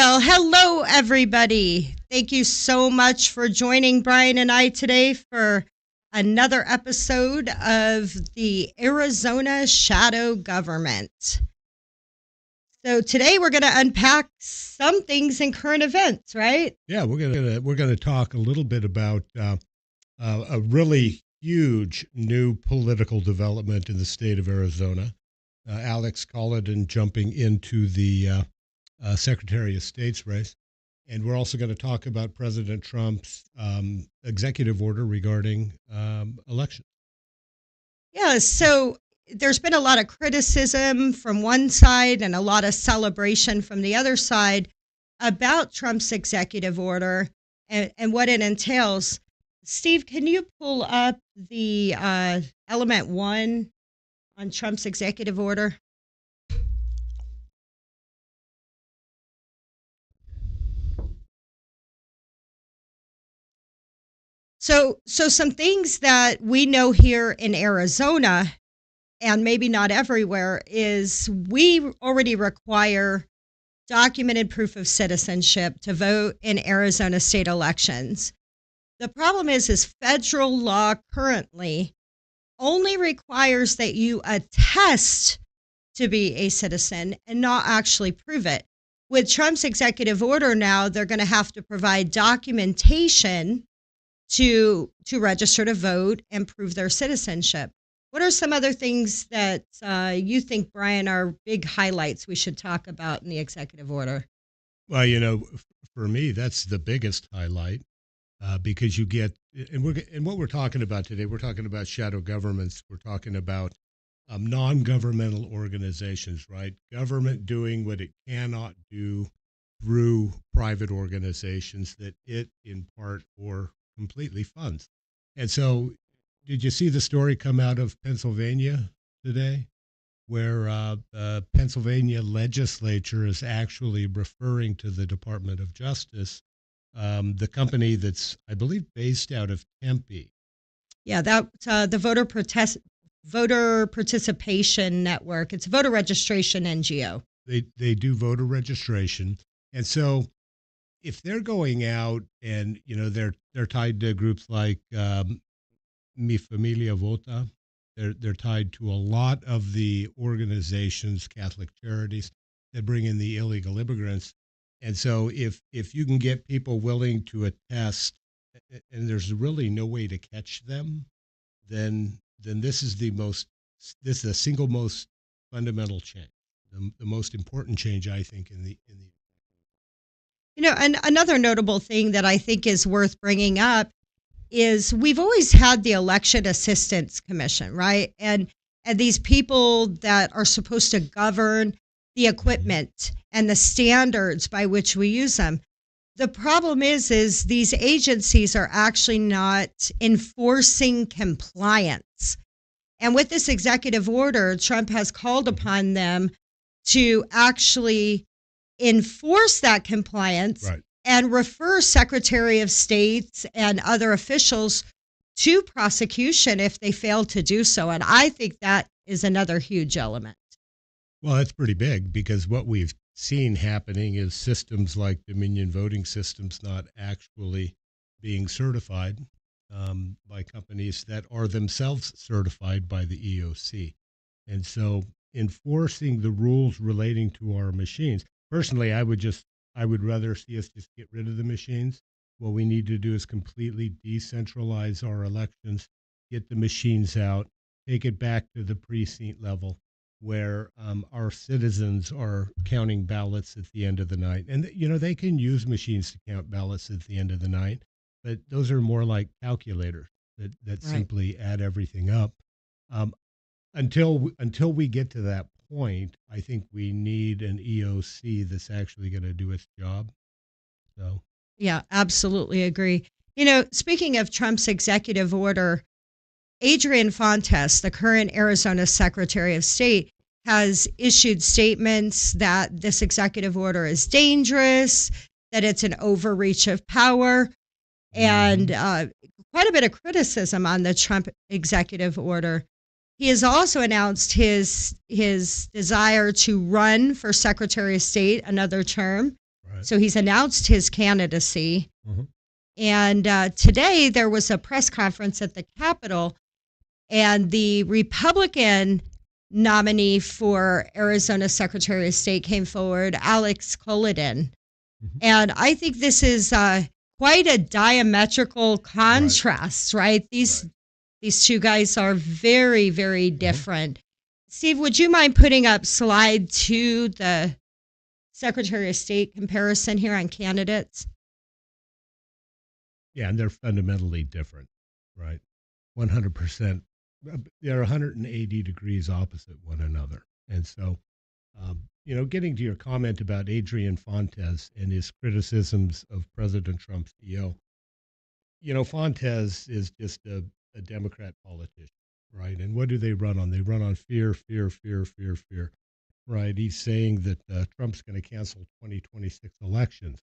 Well, hello, everybody. Thank you so much for joining Brian and I today for another episode of the Arizona Shadow Government. So today we're going to unpack some things in current events, right? Yeah, we're gonna talk a little bit about a really huge new political development in the state of Arizona. Alex Collin jumping into the Secretary of State's race. And we're also going to talk about President Trump's executive order regarding elections. Yeah, so there's been a lot of criticism from one side and a lot of celebration from the other side about Trump's executive order and what it entails. Steve, can you pull up the element 1 on Trump's executive order? So some things that we know here in Arizona, and maybe not everywhere, is we already require documented proof of citizenship to vote in Arizona state elections. The problem is federal law currently only requires that you attest to be a citizen and not actually prove it. With Trump's executive order now, they're going to have to provide documentation to register to vote and prove their citizenship. What are some other things that you think, Brian, are big highlights we should talk about in the executive order? Well, for me, that's the biggest highlight because you get, and what we're talking about today, we're talking about shadow governments. We're talking about non-governmental organizations, right? Government doing what it cannot do through private organizations that it, in part or completely funds. And so, did you see the story come out of Pennsylvania today, where Pennsylvania legislature is actually referring to the Department of Justice, the company that's, I believe, based out of Tempe. Yeah, that's the Voter Participation Network. It's a voter registration NGO. They do voter registration, and so if they're going out and they're tied to groups like Mi Familia Vota, they're tied to a lot of the organizations, Catholic charities that bring in the illegal immigrants. And so if you can get people willing to attest, and there's really no way to catch them, then this is the single most fundamental change, the most important change, I think, in the. And another notable thing that I think is worth bringing up is we've always had the Election Assistance Commission, right? And these people that are supposed to govern the equipment and the standards by which we use them. The problem is these agencies are actually not enforcing compliance. And with this executive order, Trump has called upon them to actually enforce that compliance, right, and refer Secretary of States and other officials to prosecution if they fail to do so. And I think that is another huge element. Well, that's pretty big because what we've seen happening is systems like Dominion voting systems not actually being certified by companies that are themselves certified by the EOC. And so enforcing the rules relating to our machines, personally, I would rather see us just get rid of the machines. What we need to do is completely decentralize our elections, get the machines out, take it back to the precinct level where our citizens are counting ballots at the end of the night. And, they can use machines to count ballots at the end of the night, but those are more like calculators that Right. simply add everything up. Until we get to that point, I think we need an EOC that's actually going to do its job. So, Yeah, absolutely agree. Speaking of Trump's executive order, Adrian Fontes, the current Arizona Secretary of State, has issued statements that this executive order is dangerous, that it's an overreach of power, and quite a bit of criticism on the Trump executive order. He has also announced his desire to run for Secretary of State another term. Right. So he's announced his candidacy. Mhm. And today there was a press conference at the Capitol, and the Republican nominee for Arizona Secretary of State came forward, Alex Culloden. Mhm. And I think this is quite a diametrical Right. contrast, right? These Right. these two guys are very, very Uh-huh. different. Steve, would you mind putting up slide 2, the Secretary of State comparison here on candidates? Yeah, and they're fundamentally different, right? 100%. They're 180 degrees opposite one another. And so, getting to your comment about Adrian Fontes and his criticisms of President Trump's EO, Fontes is just a Democrat politician, right? And what do they run on? They run on fear, fear, fear, fear, fear, right? He's saying that Trump's going to cancel 2026 elections.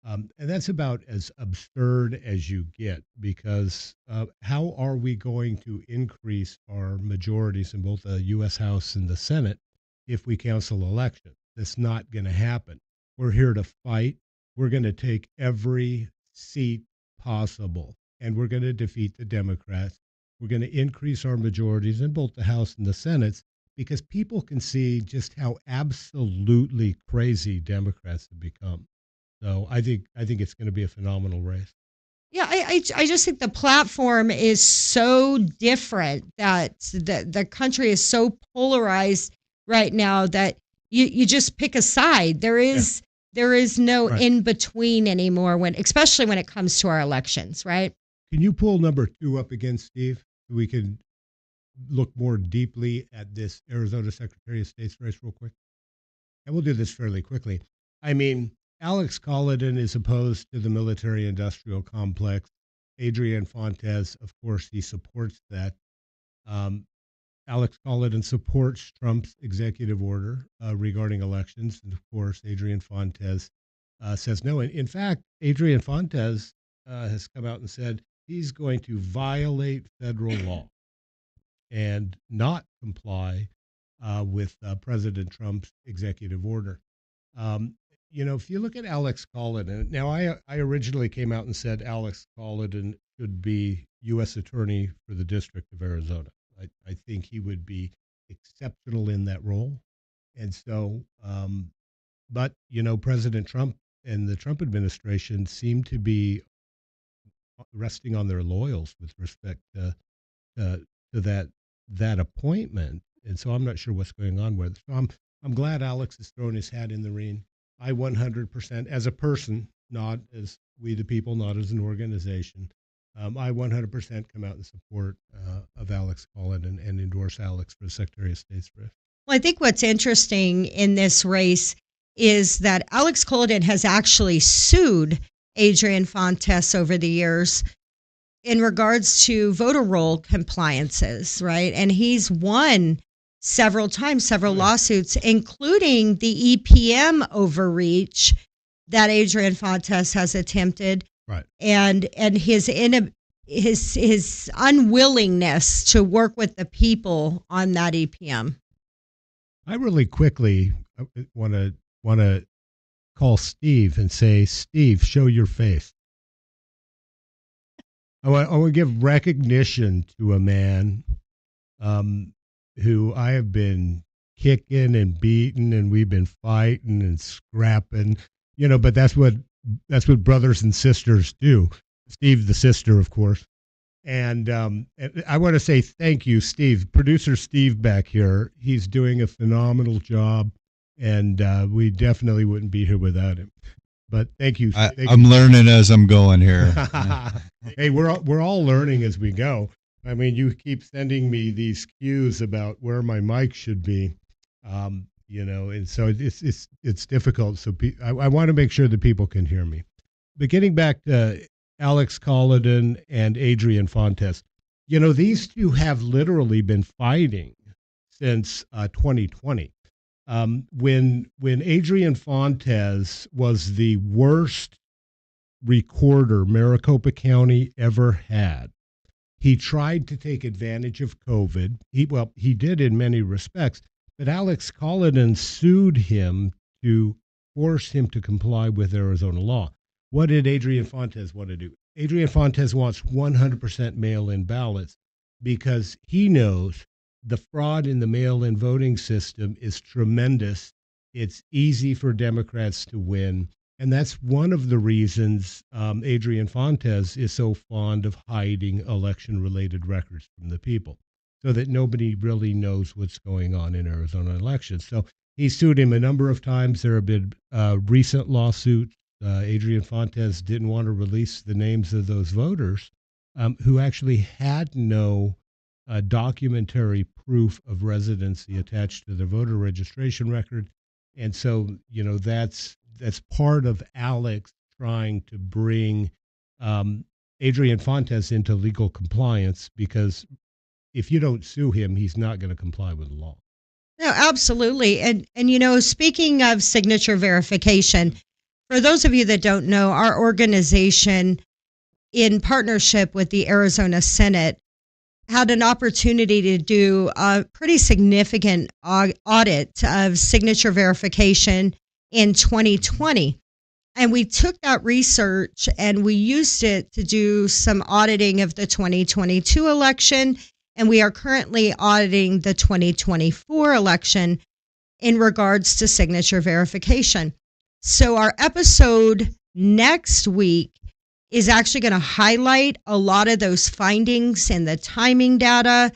And that's about as absurd as you get because how are we going to increase our majorities in both the U.S. House and the Senate if we cancel elections? That's not going to happen. We're here to fight. We're going to take every seat possible, and we're going to defeat the Democrats. We're going to increase our majorities in both the House and the Senate because people can see just how absolutely crazy Democrats have become. So I think it's going to be a phenomenal race. Yeah, I just think the platform is so different, that the country is so polarized right now that you just pick a side. Yeah, There is no right. in between anymore, especially when it comes to our elections, right? Can you pull number 2 up again, Steve? We can look more deeply at this Arizona Secretary of State's race real quick. And we'll do this fairly quickly. I mean, Alex Collison is opposed to the military industrial complex. Adrian Fontes, of course, he supports that. Um, Alex Collison supports Trump's executive order regarding elections. And of course, Adrian Fontes says no. And in fact, Adrian Fontes has come out and said he's going to violate federal law and not comply with President Trump's executive order. Um, if you look at Alex Collison, now I originally came out and said Alex Collison should be U.S. Attorney for the District of Arizona. I think he would be exceptional in that role. And so, but, President Trump and the Trump administration seem to be resting on their laurels with respect uh, to that appointment, and so I'm not sure what's going on with it. So I'm glad Alex has thrown his hat in the ring. I 100% as a person, not as we the people, not as an organization. I 100% come out in support of Alex Collin and endorse Alex for Secretary of State's race. Well, I think what's interesting in this race is that Alex Culloden has actually sued Adrian Fontes over the years in regards to voter roll compliances, right? And he's won several times, several Oh, yeah. lawsuits, including the EPM overreach that Adrian Fontes has attempted, Right. and his unwillingness to work with the people on that EPM. I really quickly want to call Steve and say, Steve, show your face. I want to give recognition to a man um, who I have been kicking and beating, and we've been fighting and scrapping, But that's what brothers and sisters do. Steve, the sister, of course, and I want to say thank you, Steve, producer Steve back here. He's doing a phenomenal job, and we definitely wouldn't be here without him. But thank you. I'm learning as I'm going here. Hey, we're all learning as we go. I mean, you keep sending me these cues about where my mic should be, and so it's difficult. So I want to make sure that people can hear me. But getting back to Alex Collison and Adrian Fontes, these two have literally been fighting since 2020. When Adrian Fontes was the worst recorder Maricopa County ever had, he tried to take advantage of COVID. He did in many respects, but Alex Collison sued him to force him to comply with Arizona law. What did Adrian Fontes want to do? Adrian Fontes wants 100% mail-in ballots because he knows the fraud in the mail-in voting system is tremendous. It's easy for Democrats to win. And that's one of the reasons Adrian Fontes is so fond of hiding election-related records from the people, so that nobody really knows what's going on in Arizona elections. So he sued him a number of times. There have been recent lawsuits. Adrian Fontes didn't want to release the names of those voters who actually had no documentary proof of residency attached to their voter registration record. And so, that's part of Alex trying to bring Adrian Fontes into legal compliance, because if you don't sue him, he's not going to comply with the law. No, absolutely. And speaking of signature verification, for those of you that don't know, our organization, in partnership with the Arizona Senate, had an opportunity to do a pretty significant audit of signature verification in 2020. And we took that research and we used it to do some auditing of the 2022 election. And we are currently auditing the 2024 election in regards to signature verification. So our episode next week is actually going to highlight a lot of those findings and the timing data,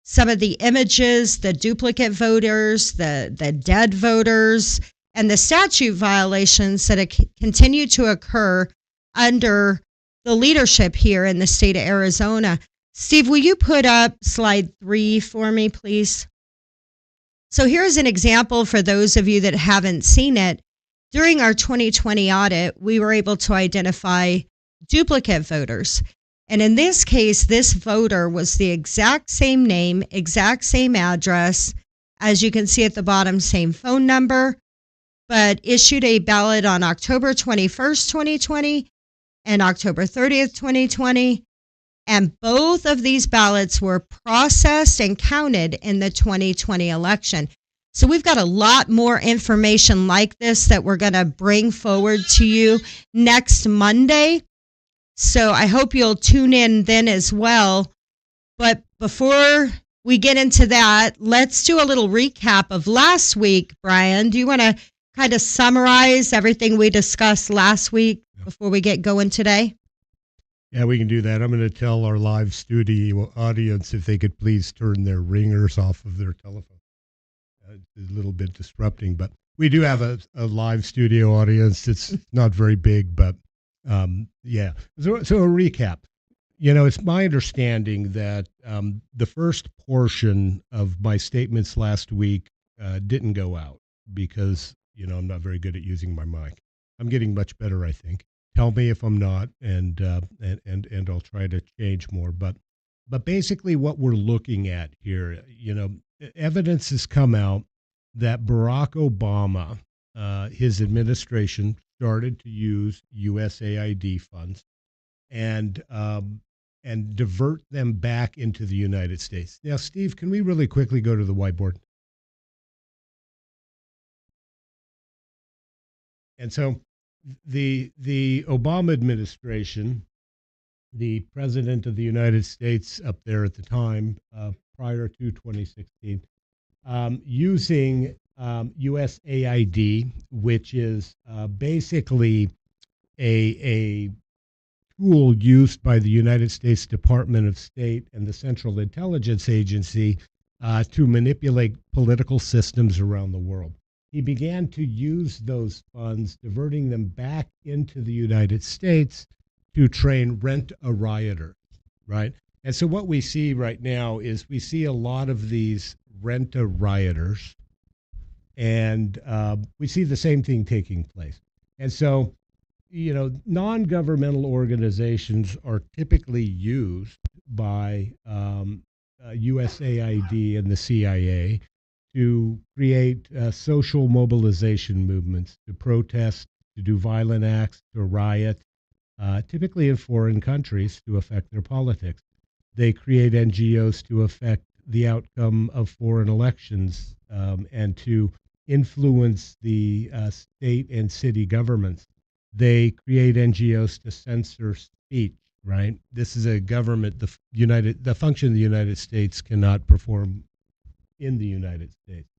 some of the images, the duplicate voters, the dead voters, and the statute violations that continue to occur under the leadership here in the state of Arizona. Steve, will you put up slide 3 for me, please? So here's an example for those of you that haven't seen it. During our 2020 audit, we were able to identify duplicate voters. And in this case, this voter was the exact same name, exact same address. As you can see at the bottom, same phone number, but issued a ballot on October 21st, 2020 and October 30th, 2020. And both of these ballots were processed and counted in the 2020 election. So we've got a lot more information like this that we're going to bring forward to you next Monday. So I hope you'll tune in then as well. But before we get into that, let's do a little recap of last week. Brian, do you want to kind of summarize everything we discussed last week before we get going today? Yeah, we can do that. I'm going to tell our live studio audience if they could please turn their ringers off of their telephone. It's a little bit disrupting, but we do have a live studio audience. It's not very big, but yeah. So a recap. It's my understanding that the first portion of my statements last week didn't go out because, I'm not very good at using my mic. I'm getting much better, I think. Tell me if I'm not, and I'll try to change more. But basically what we're looking at here, evidence has come out that Barack Obama, his administration, started to use USAID funds and divert them back into the United States. Now, Steve, can we really quickly go to the whiteboard? And so the Obama administration, the president of the United States up there at the time, prior to 2016, using USAID, which is basically a tool used by the United States Department of State and the Central Intelligence Agency to manipulate political systems around the world. He began to use those funds, diverting them back into the United States to train rent-a-rioters, right? And so what we see right now is we see a lot of these rent-a-rioters, and we see the same thing taking place. And so, non-governmental organizations are typically used by USAID and the CIA to create social mobilization movements, to protest, to do violent acts, to riot, typically in foreign countries to affect their politics. They create NGOs to affect the outcome of foreign elections and to influence the state and city governments. They create NGOs to censor speech. Right. This is a government. The function of the United States cannot perform in the United States.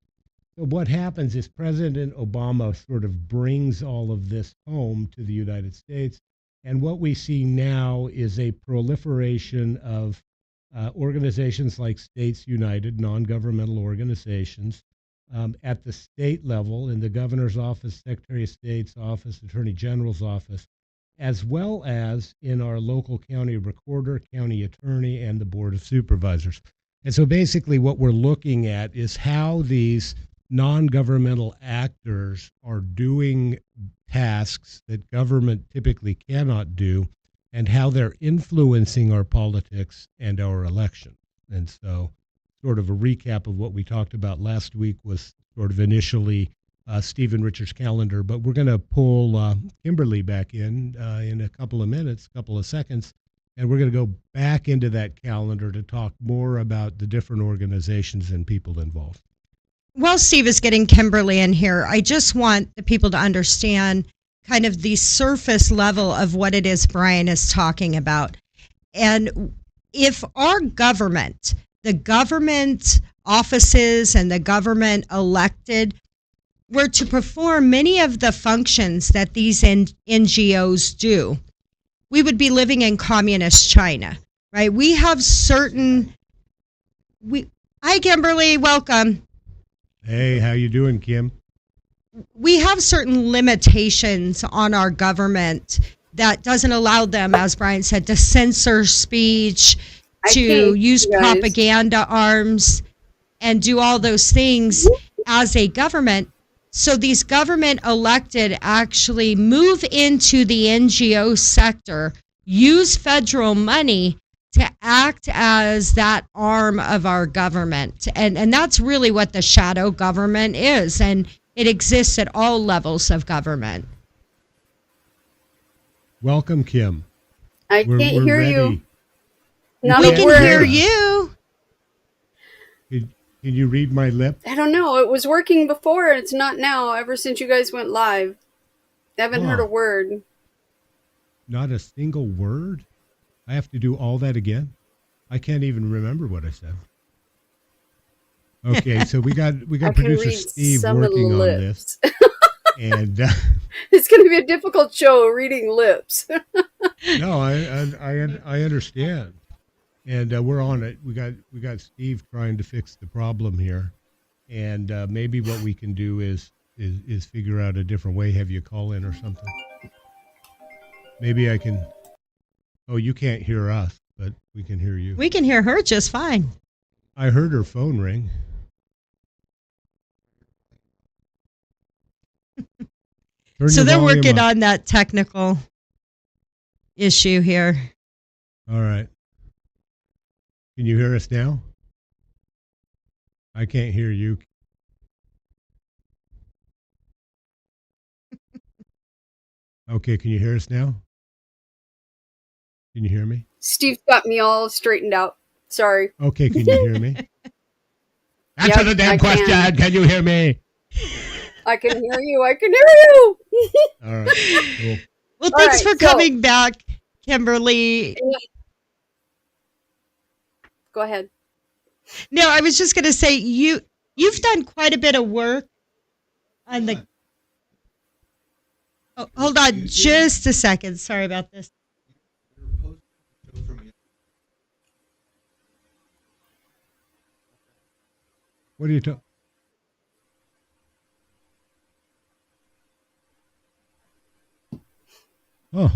So what happens is President Obama sort of brings all of this home to the United States. And what we see now is a proliferation of organizations like States United, non-governmental organizations, at the state level, in the governor's office, Secretary of State's office, Attorney General's office, as well as in our local county recorder, county attorney, and the Board of Supervisors. And so basically what we're looking at is how these non-governmental actors are doing tasks that government typically cannot do, and how they're influencing our politics and our election. And so sort of a recap of what we talked about last week was sort of initially Stephen Richards' calendar, but we're going to pull Kimberly back in a couple of minutes, couple of seconds, and we're going to go back into that calendar to talk more about the different organizations and people involved. While Steve is getting Kimberly in here, I just want the people to understand kind of the surface level of what it is Brian is talking about. And if our government, the government offices and the government elected, were to perform many of the functions that these NGOs do, we would be living in communist China, right? We have certain... Hi, Kimberly. Welcome. Hey, how you doing, Kim? We have certain limitations on our government that doesn't allow them, as Brian said, to censor speech, to use propaganda arms, and do all those things as a government. So these government elected actually move into the NGO sector, use federal money to act as that arm of our government. And that's really what the shadow government is. And it exists at all levels of government. Welcome, Kim. I can't hear ready. you. We can hear you. Can you read my lips? I don't know. It was working before. It's not now, ever since you guys went live. I haven't heard a word. Not a single word? I have to do all that again? I can't even remember what I said. Okay, so we got producer Steve working on this. And it's going to be a difficult show reading lips. No, I understand. And we're on it. We got Steve trying to fix the problem here. And maybe what we can do is figure out a different way, have you call in or something. Maybe I can. Oh, you can't hear us, but we can hear you. We can hear her just fine. I heard her phone ring. So they're working on that technical issue here. All right. Can you hear us now? I can't hear you. Okay, can you hear us now? Can you hear me? Steve's got me all straightened out. Sorry. Okay, can you hear me? Answer the damn question. Can you hear me? I can hear you. I can hear you. All right. Cool. Well, thanks for coming back, Kimberly. Go ahead. No, I was just going to say you've done quite a bit of work on the. Oh, hold on, just a second. Sorry about this. What are you talking? Oh.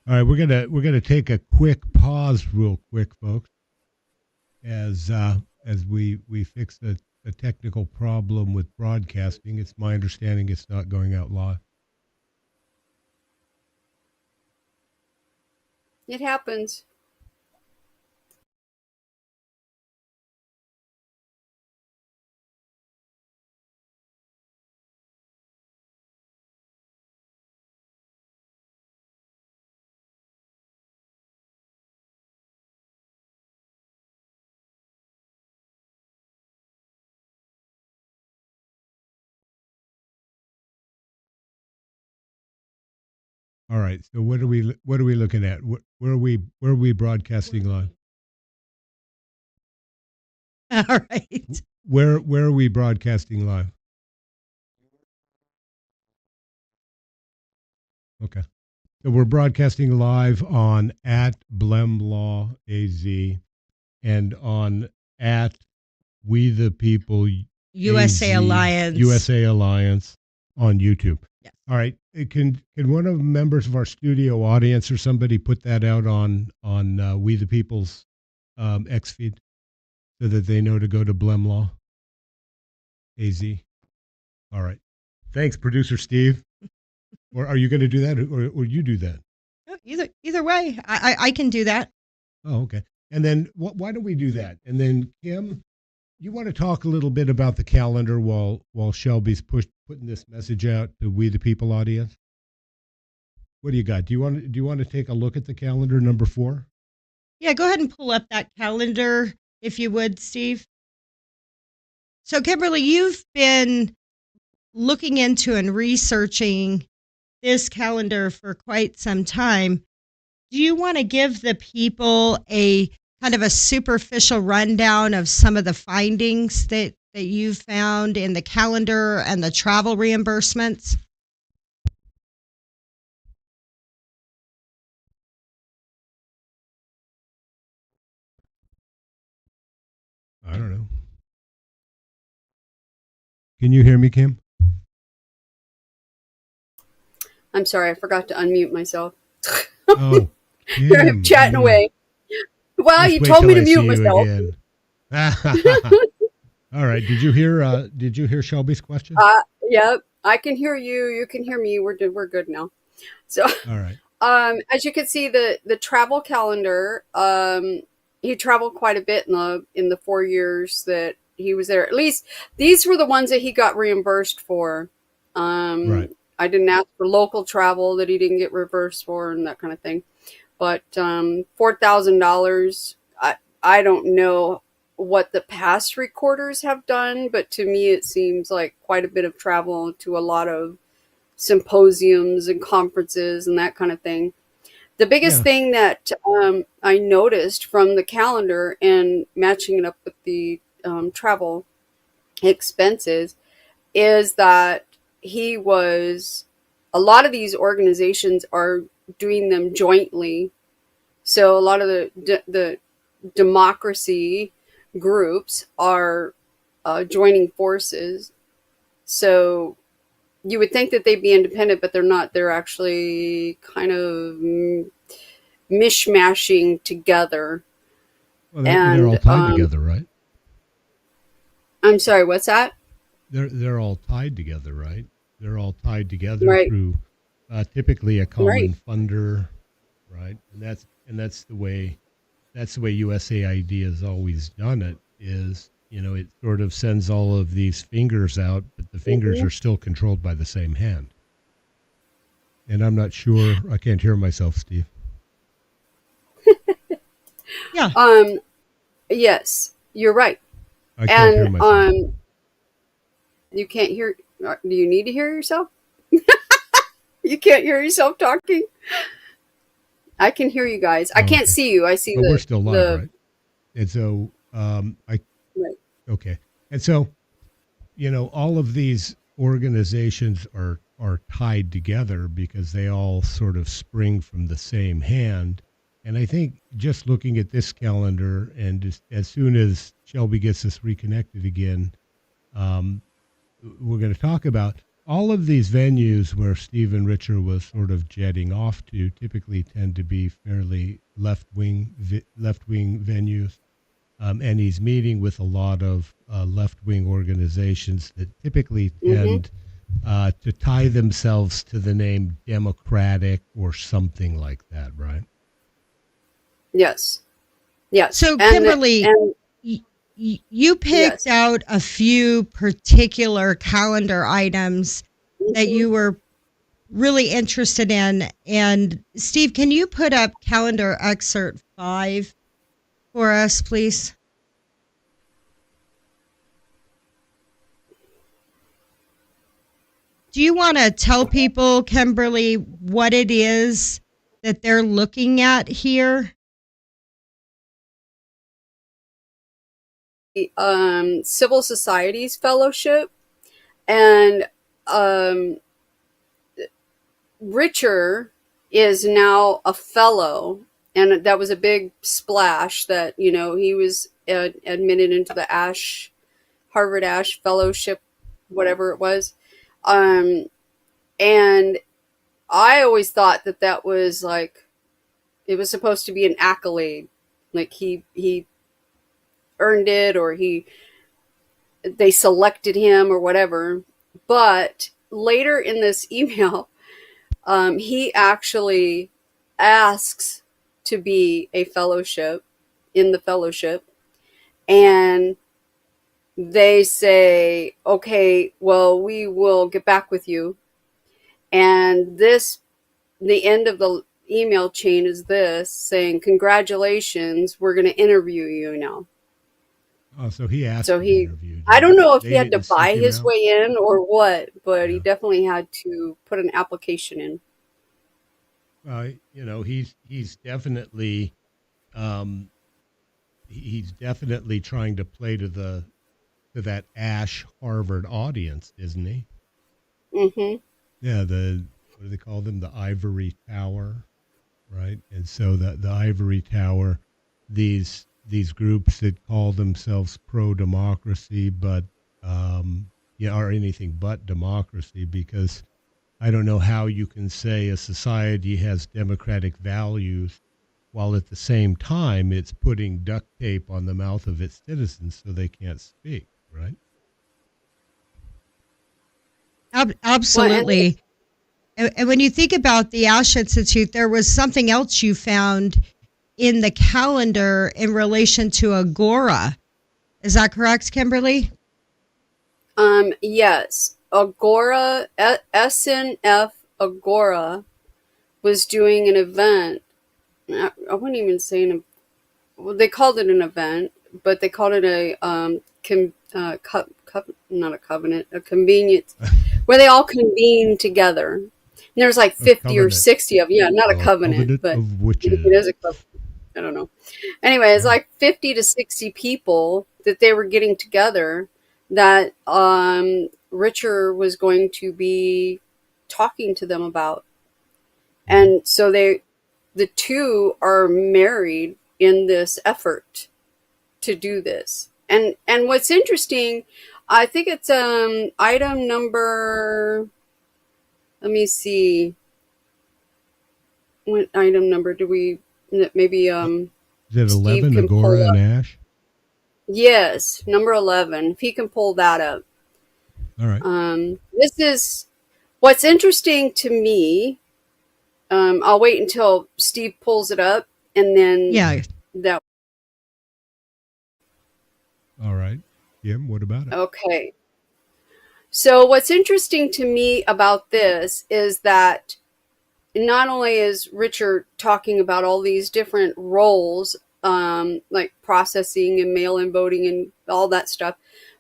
All right, we're gonna take a quick pause, real quick, folks, as we fix a technical problem with broadcasting. It's my understanding it's not going out live. It happens. All right. So what are we looking at? Where are we broadcasting live? All right. Where are we broadcasting live? Okay. So we're broadcasting live on at Blemlaw AZ and on at We the People USA AZ, Alliance. USA Alliance on YouTube. Yes. All right. Can one of the members of our studio audience or somebody put that out on We the People's X feed so that they know to go to Blemlaw AZ? All right. Thanks, producer Steve. Or are you going to do that, or you do that? Either way, I can do that. Oh, okay. And then why don't we do that? And then Kim, you want to talk a little bit about the calendar while Shelby's putting this message out to We the People audience? What do you got? Do you want to take a look at the calendar number 4? Yeah, go ahead and pull up that calendar if you would, Steve. So, Kimberly, you've been looking into and researching this calendar for quite some time. Do you want to give the people a kind of a superficial rundown of some of the findings that you've found in the calendar and the travel reimbursements? I don't know. Can you hear me, Kim? I'm sorry, I forgot to unmute myself. Oh, I'm chatting away. Well, Just you wait told till me to I mute see you myself. again. All right. Did you hear Shelby's question? Yep, I can hear you. You can hear me. We're good now. So, All right. as you can see, the travel calendar. He traveled quite a bit in the 4 years that he was there. At least these were the ones that he got reimbursed for. Right. I didn't ask for local travel that he didn't get reimbursed for and that kind of thing. But $4,000. I don't know what the past recorders have done, but to me it seems like quite a bit of travel to a lot of symposiums and conferences and that kind of thing. The biggest Yeah. thing that I noticed from the calendar and matching it up with the travel expenses is that a lot of these organizations are doing them jointly. So a lot of the democracy groups are joining forces. So you would think that they'd be independent, but they're not. They're actually kind of mishmashing together. Well, they're all And tied together, right? I'm sorry, what's that? They're all tied together, right? They're all tied together Right, through typically a right. common funder, right? And that's the way USAID has always done it. Is it sort of sends all of these fingers out, but the fingers Hmm. are still controlled by the same hand. And I'm not sure. I can't hear myself, Steve. Yeah. Yes, you're right. I can't hear And myself. you can't hear. Do you need to hear yourself? You can't hear yourself talking. I can hear you guys. I Oh, can't okay. see you. I see But we're still live, the right? And so I right. okay. And so all of these organizations are tied together because they all sort of spring from the same hand. And I think just looking at this calendar, and just as soon as Shelby gets us reconnected again, um, we're going to talk about all of these venues where Stephen Richer was sort of jetting off to. Typically tend to be fairly left-wing venues. And he's meeting with a lot of left-wing organizations that typically Mm-hmm. tend to tie themselves to the name Democratic or something like that, right? Yes. Yes. So, Kimberly, And you picked yes. out a few particular calendar items that Hmm. you were really interested in. And Steve, can you put up calendar excerpt 5 for us, please? do you want to tell people, Kimberly, what it is that they're looking at here? Civil Societies Fellowship, and Richer is now a fellow, and that was a big splash that he was admitted into the Harvard Ash Fellowship, whatever it was, and I always thought that was like it was supposed to be an accolade, like he earned it, or they selected him or whatever. But later in this email, he actually asks to be in the fellowship, and they say, okay, well, we will get back with you. And the end of the email chain is this, saying, congratulations, we're going to interview you now. Oh, so he asked So to be interviewed. I don't know if They he had to didn't seek buy him his out? way in or what, but he Yeah. definitely had to put an application in. He's definitely he's definitely trying to play to that Ash Harvard audience, isn't he? Mm-hmm. Yeah, what do they call them? The ivory tower, right? And so the ivory tower, these groups that call themselves pro democracy, but are anything but democracy, because I don't know how you can say a society has democratic values while at the same time it's putting duct tape on the mouth of its citizens so they can't speak, right? Absolutely. And when you think about the Ash Institute, there was something else you found in the calendar in relation to Agora. Is that correct, Kimberly? Yes. Agora, SNF Agora was doing an event. I wouldn't even say well, they called it an event, but they called it a not a covenant, a convenience, where they all convene together. And there's like 50 or 60 of them. Yeah, not a covenant, but of witches. it is a covenant. I don't know. Anyway, it's like 50 to 60 people that they were getting together that Richer was going to be talking to them about. And so the two are married in this effort to do this. And what's interesting, I think it's item number, let me see, what item number do we, maybe Is it Steve 11, can pull Agora up. and Ash? Yes, number 11, if he can pull that up. All right. This is what's interesting to me. I'll wait until Steve pulls it up, and then that. All right. Jim, what about it? Okay. So what's interesting to me about this is that not only is Richard talking about all these different roles, like processing and mail-in voting and all that stuff,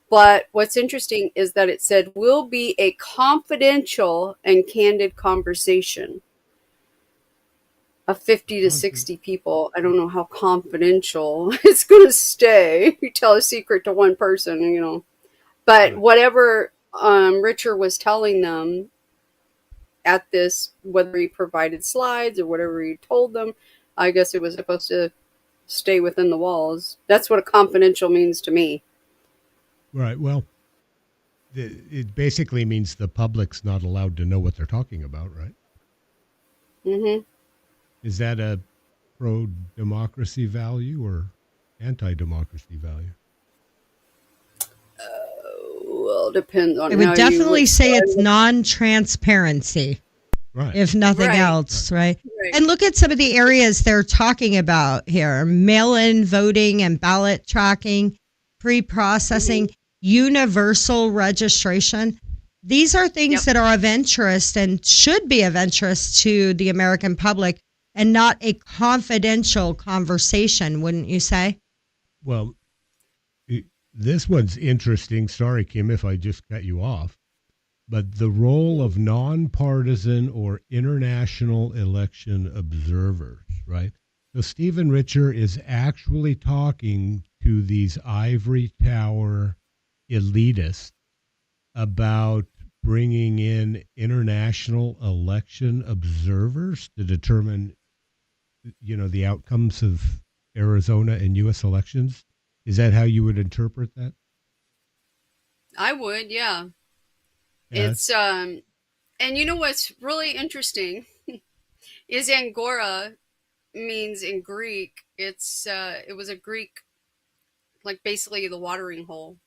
but what's interesting is that it said will be a confidential and candid conversation of 50 to 60 people. I don't know how confidential it's going to stay. You tell a secret to one person, But whatever Richard was telling them at this, whether he provided slides or whatever he told them, I guess it was supposed to stay within the walls. That's what a confidential means to me. Right. Well, it basically means the public's not allowed to know what they're talking about, right? Mm-hmm. Is that a pro-democracy value or anti-democracy value? Well, it depends on I how would definitely you say it's non-transparency, Right. if nothing else, right? Right. And look at some of the areas they're talking about here: mail-in voting and ballot tracking, pre-processing, universal registration. These are things that are of interest and should be of interest to the American public, and not a confidential conversation, wouldn't you say? Well, this one's interesting. Sorry, Kim, if I just cut you off. but the role of nonpartisan or international election observers, right? So Stephen Richer is actually talking to these ivory tower elitists about bringing in international election observers to determine, the outcomes of Arizona and U.S. elections. Is that how you would interpret that? I would, yeah. Yeah. It's and you know what's really interesting is Angora means in Greek. It was a Greek, like basically the watering hole.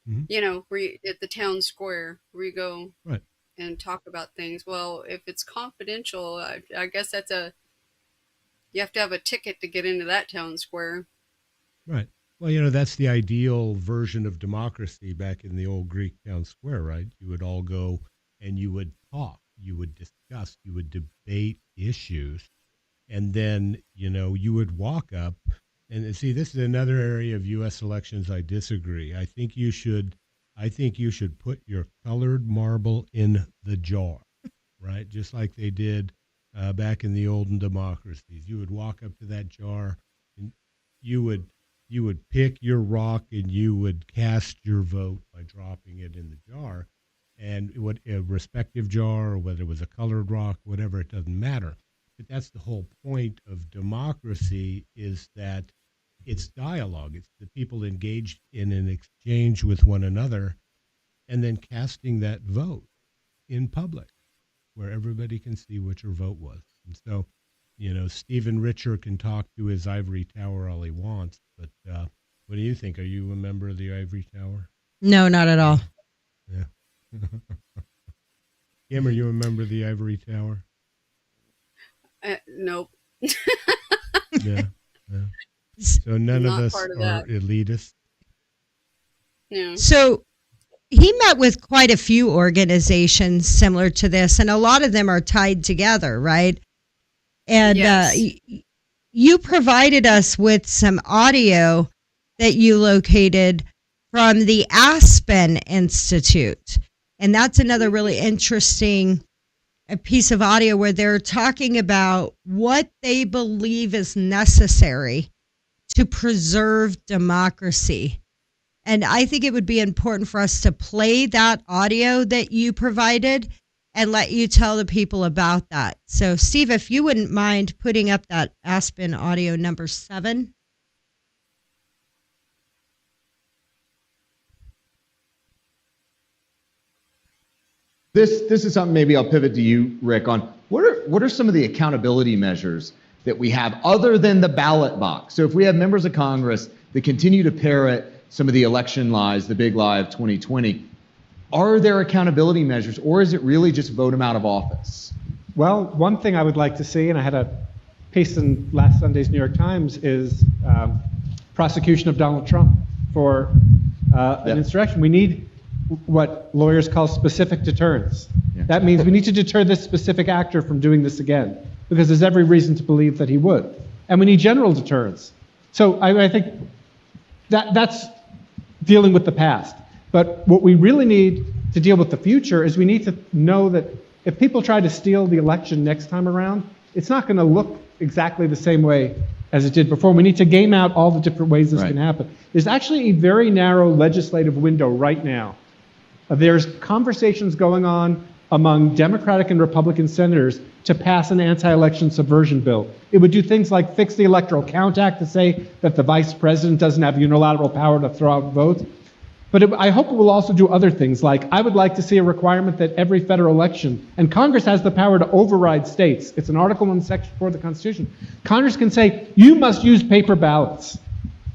Mhm. Where at the town square where you go Right. and talk about things. Well, if it's confidential, I guess you have to have a ticket to get into that town square. Right. Well, that's the ideal version of democracy back in the old Greek town square, right? You would all go and you would talk, you would discuss, you would debate issues, and then, you would walk up and see, this is another area of US elections I disagree. I think you should put your colored marble in the jar, right? Just like they did back in the olden democracies. You would walk up to that jar and you would you would pick your rock and you would cast your vote by dropping it in the jar. And what a respective jar, or whether it was a colored rock, whatever, it doesn't matter. But that's the whole point of democracy, is that it's dialogue. It's the people engaged in an exchange with one another and then casting that vote in public where everybody can see what your vote was. And so, Stephen Richer can talk to his ivory tower all he wants, but what do you think? Are you a member of the ivory tower? No, not at all. Yeah. Kim, are you a member of the ivory tower? Nope, Yeah. Yeah. So none of not us part of are that. elitists. No. So he met with quite a few organizations similar to this, and a lot of them are tied together, right? And Yes. you provided us with some audio that you located from the Aspen Institute. And that's another really interesting piece of audio where they're talking about what they believe is necessary to preserve democracy. And I think it would be important for us to play that audio that you provided and let you tell the people about that. So, Steve, if you wouldn't mind putting up that Aspen audio number 7. This is something maybe I'll pivot to you, Rick, on what are some of the accountability measures that we have other than the ballot box? So if we have members of Congress that continue to parrot some of the election lies, the big lie of 2020, are there accountability measures, or is it really just vote them out of office? Well, one thing I would like to see, and I had a piece in last Sunday's New York Times, is prosecution of Donald Trump for an insurrection. We need what lawyers call specific deterrence. Yeah. That means we need to deter this specific actor from doing this again, because there's every reason to believe that he would. And we need general deterrence. So I think that's dealing with the past. But what we really need to deal with the future is we need to know that if people try to steal the election next time around, it's not going to look exactly the same way as it did before. We need to game out all the different ways this can happen. There's actually a very narrow legislative window right now. There's conversations going on among Democratic and Republican senators to pass an anti-election subversion bill. It would do things like fix the Electoral Count Act to say that the vice president doesn't have unilateral power to throw out votes. But I hope it will also do other things, like I would like to see a requirement that every federal election, and Congress has the power to override states. It's an Article 1, Section 4 of the Constitution. Congress can say, you must use paper ballots.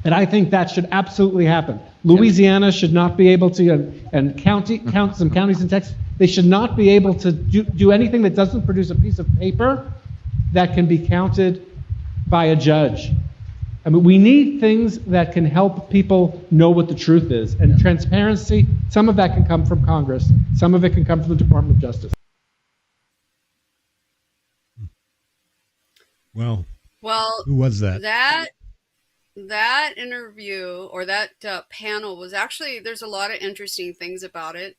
And I think that should absolutely happen. Louisiana should not be able to, and some counties in Texas, they should not be able to do anything that doesn't produce a piece of paper that can be counted by a judge. I mean, we need things that can help people know what the truth is. And transparency, some of that can come from Congress. Some of it can come from the Department of Justice. Well, Well, who was that? that interview or that panel was actually, there's a lot of interesting things about it.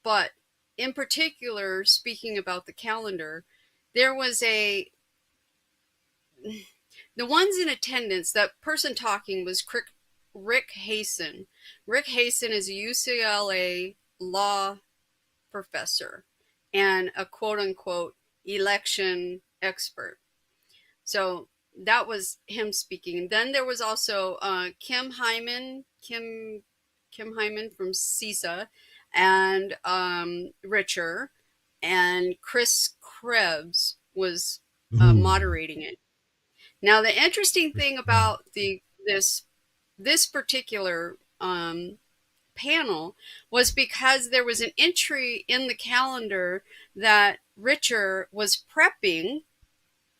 But in particular, speaking about the calendar, there was the ones in attendance, that person talking was Rick Hasen. Rick Hasen is a UCLA law professor and a quote unquote election expert. So that was him speaking. Then there was also Kim Hyman from CISA, and Richer, and Chris Krebs was moderating it. Now, the interesting thing about this particular panel was because there was an entry in the calendar that Richer was prepping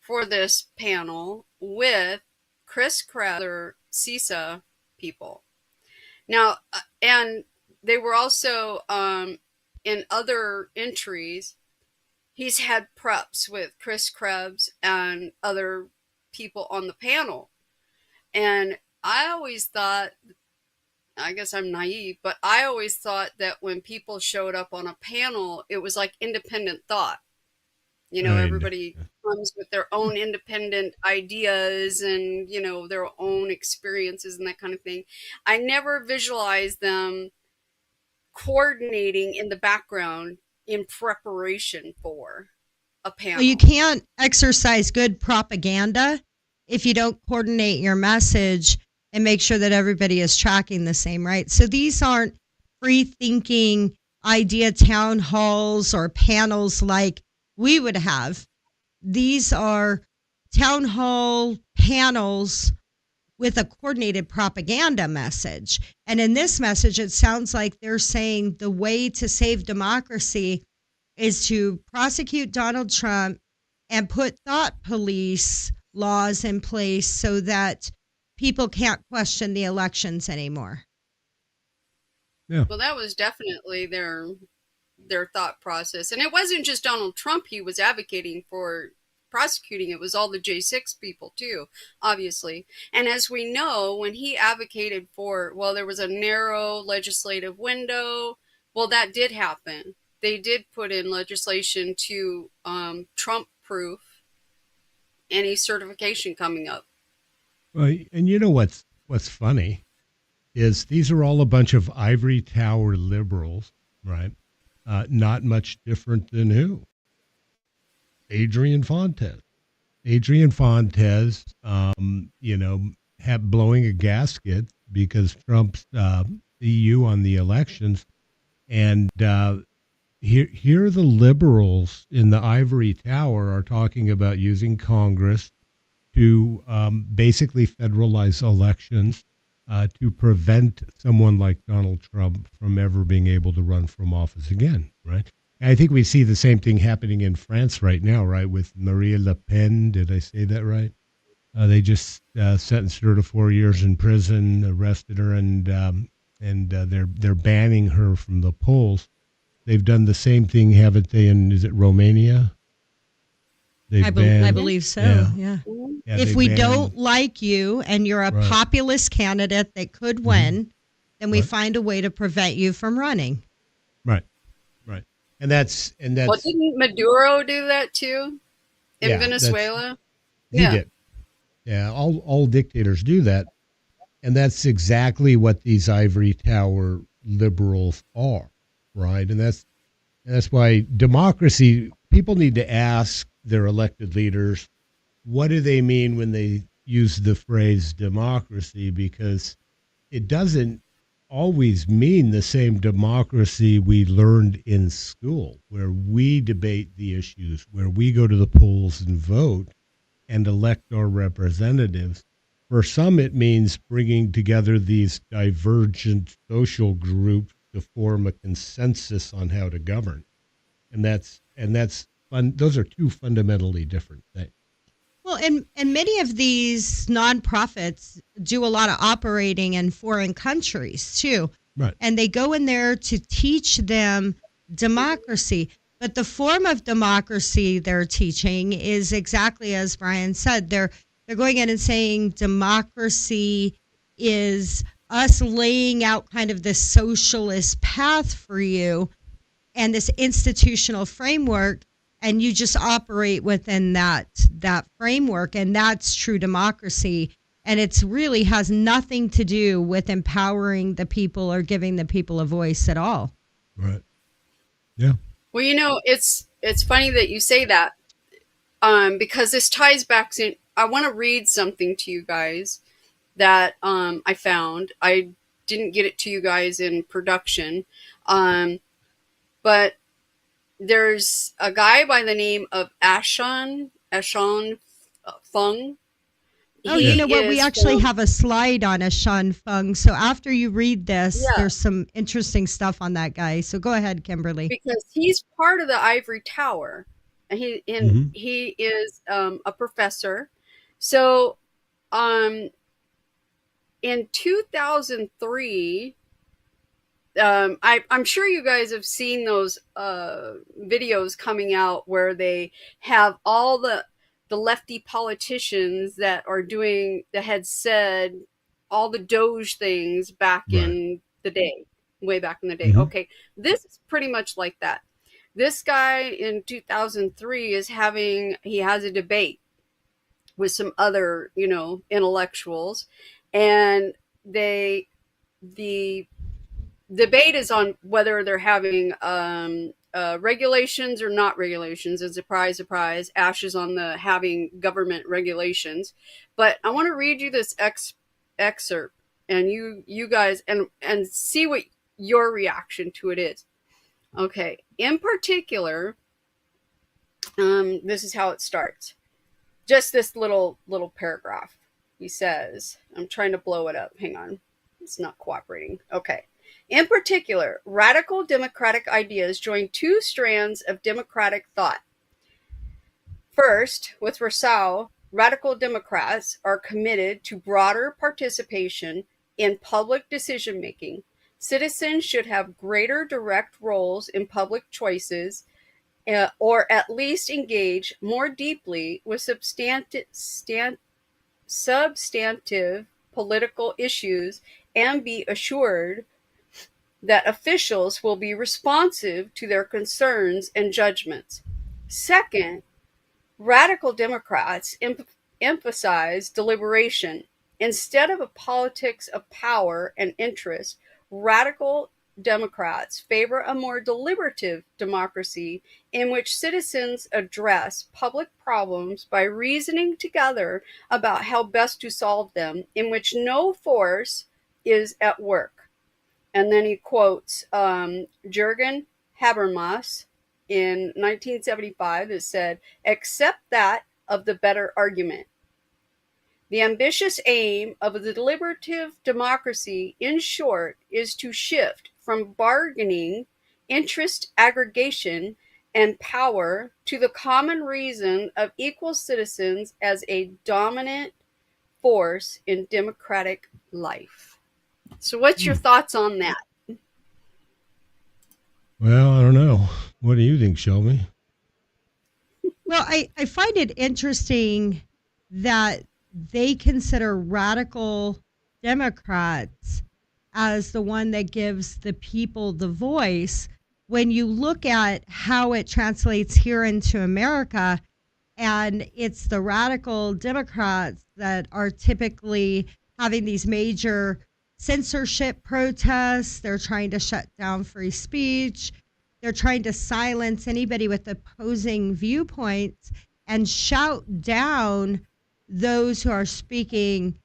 for this panel with Chris Krebs, CISA people. Now, and they were also in other entries, he's had preps with Chris Krebs and other people on the panel. And I always thought, I guess I'm naive, but I always thought that when people showed up on a panel, it was like independent thought. You know, everybody comes with their own independent ideas and, you know, their own experiences and that kind of thing. I never visualized them coordinating in the background in preparation for a panel. Well, you can't exercise good propaganda if you don't coordinate your message and make sure that everybody is tracking the same, right? So these aren't free thinking idea town halls or panels like we would have. These are town hall panels with a coordinated propaganda message. And in this message, it sounds like they're saying the way to save democracy is to prosecute Donald Trump and put thought police laws in place so that people can't question the elections anymore. Yeah. Well, that was definitely their thought process. And it wasn't just Donald Trump he was advocating for prosecuting, it was all the J6 people too, obviously. And as we know, when he advocated for, well, there was a narrow legislative window, well, that did happen. They did put in legislation to Trump-proof any certification coming up. Well, and you know what's funny is these are all a bunch of ivory tower liberals, right? Not much different than who? Adrian Fontes. Adrian Fontes, blowing a gasket because Trump's EU on the elections, and here the liberals in the ivory tower are talking about using Congress to basically federalize elections to prevent someone like Donald Trump from ever being able to run from office again, right? And I think we see the same thing happening in France right now, right, with Marine Le Pen. Did I say that right? They just sentenced her to 4 years in prison, arrested her, and they're banning her from the polls. They've done the same thing, haven't they? Is it Romania? I believe so. Yeah. Mm-hmm. If we don't like you and you're a populist candidate that could win, then we find a way to prevent you from running. Right. And that's. Well, didn't Maduro do that too in Venezuela? He did. Yeah, all dictators do that, and that's exactly what these ivory tower liberals are, right? And that's why democracy. People need to ask their elected leaders, what do they mean when they use the phrase democracy? Because it doesn't always mean the same democracy we learned in school, where we debate the issues, where we go to the polls and vote and elect our representatives. For some, it means bringing together these divergent social groups to form a consensus on how to govern. And that's fun. Those are two fundamentally different things. Well, and many of these nonprofits do a lot of operating in foreign countries too. Right. And they go in there to teach them democracy. But the form of democracy they're teaching is exactly as Brian said. They're going in and saying democracy is us laying out kind of this socialist path for you. and this institutional framework, and you just operate within that framework, and that's true democracy. And it's really has nothing to do with empowering the people or giving the people a voice at all. Right. Yeah. Well, it's funny that you say that, because this ties back to. I want to read something to you guys that I found. I didn't get it to you guys in production, but there's a guy by the name of Ashan Fung. Oh, you know what? We actually have a slide on a Shan Fung. So after you read this, there's some interesting stuff on that guy. So go ahead, Kimberly. Because he's part of the Ivory Tower, and he is a professor. So, in 2003, I'm sure you guys have seen those videos coming out where they have all the lefty politicians that had said all the Doge things back in the day, way back in the day. Okay, this is pretty much like that. This guy in 2003 he has a debate with some other, intellectuals, and the debate is on whether they're having regulations or not regulations. And surprise, surprise, Ash is on the having government regulations. But I want to read you this excerpt, and you guys and see what your reaction to it is. Okay. In particular, this is how it starts. Just this little paragraph. He says, I'm trying to blow it up. Hang on. It's not cooperating. Okay. In particular, radical democratic ideas join two strands of democratic thought. First, with Rousseau, radical Democrats are committed to broader participation in public decision-making. Citizens should have greater direct roles in public choices, or at least engage more deeply with substantive political issues, and be assured that officials will be responsive to their concerns and judgments. Second, radical Democrats emphasize deliberation. Instead of a politics of power and interest, radical Democrats favor a more deliberative democracy in which citizens address public problems by reasoning together about how best to solve them, in which no force is at work. And then he quotes Jürgen Habermas in 1975 that said, "Accept that of the better argument." The ambitious aim of a deliberative democracy, in short, is to shift from bargaining, interest aggregation, and power to the common reason of equal citizens as a dominant force in democratic life. So what's your thoughts on that? Well, I don't know. What do you think, Shelby? Well, I find it interesting that they consider radical Democrats as the one that gives the people the voice. When you look at how it translates here into America, and it's the radical Democrats that are typically having these major censorship protests. They're trying to shut down free speech. They're trying to silence anybody with opposing viewpoints and shout down those who are speaking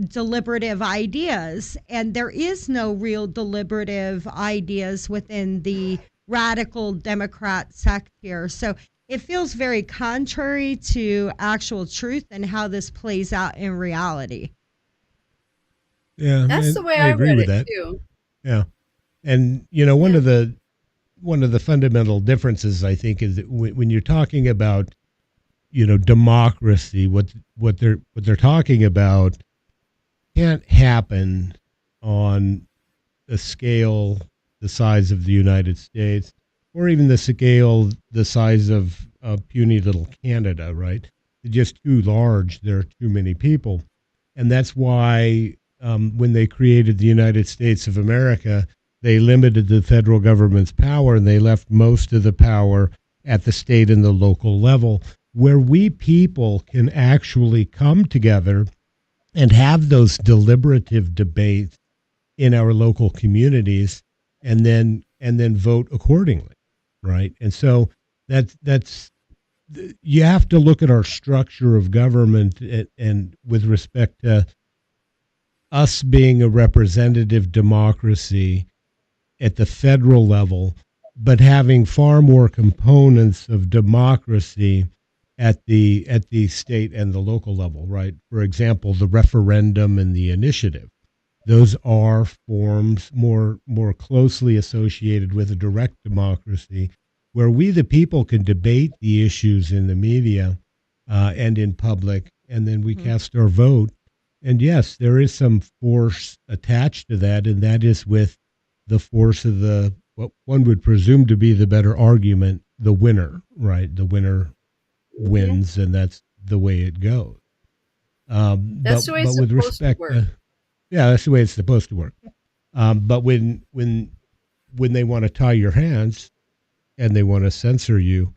deliberative ideas. And there is no real deliberative ideas within the radical Democrat sect here. So it feels very contrary to actual truth and how this plays out in reality. Yeah, That's the way I I agree read with it that too. Yeah, and one of the fundamental differences, I think, is that when you're talking about democracy, what they're talking about can't happen on a scale the size of the United States, or even the scale the size of puny little Canada. Right? They're just too large. There are too many people, and that's why when they created the United States of America, they limited the federal government's power and they left most of the power at the state and the local level, where we people can actually come together and have those deliberative debates in our local communities and then vote accordingly, right? And so that's you have to look at our structure of government and with respect to us being a representative democracy at the federal level, but having far more components of democracy at the state and the local level, right? For example, the referendum and the initiative. Those are forms more closely associated with a direct democracy, where we the people can debate the issues in the media and in public, and then we cast our vote. And yes, there is some force attached to that, and that is with the force of the what one would presume to be the better argument, the winner, right? The winner wins, and that's the way it goes. That's the way it's With supposed to respect, work. yeah, that's the way it's supposed to work. But when they want to tie your hands and they want to censor you,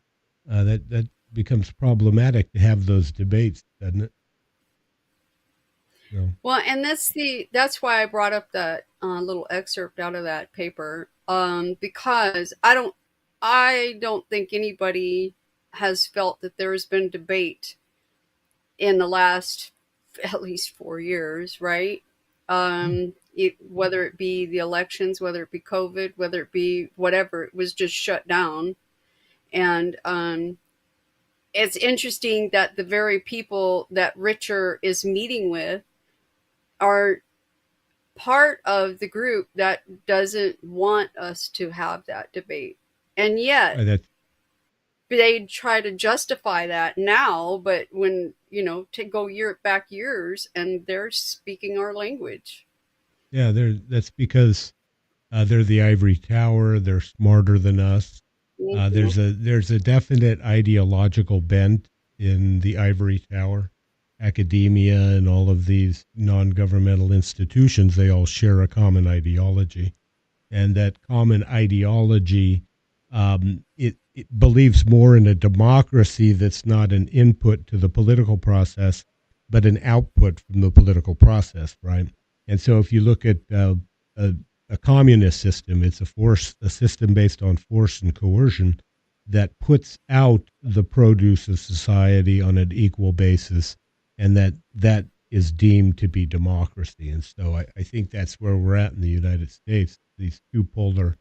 that becomes problematic to have those debates, doesn't it? So, Well, and that's why I brought up that little excerpt out of that paper, because I don't think anybody has felt that there has been debate in the last at least 4 years, right? Whether it be the elections, whether it be COVID, whether it be whatever, it was just shut down. And it's interesting that the very people that Richard is meeting with are part of the group that doesn't want us to have that debate. And yet that they try to justify that now, but when, to go back years and they're speaking our language. yeah, that's because they're the ivory tower. They're smarter than us. There's a definite ideological bent in the ivory tower. Academia and all of these non-governmental institutions, they all share a common ideology, and that common ideology, it believes more in a democracy that's not an input to the political process, but an output from the political process, right? And so, if you look at a communist system, it's a system based on force and coercion that puts out the produce of society on an equal basis, and that is deemed to be democracy. And so I think that's where we're at in the United States, these two polar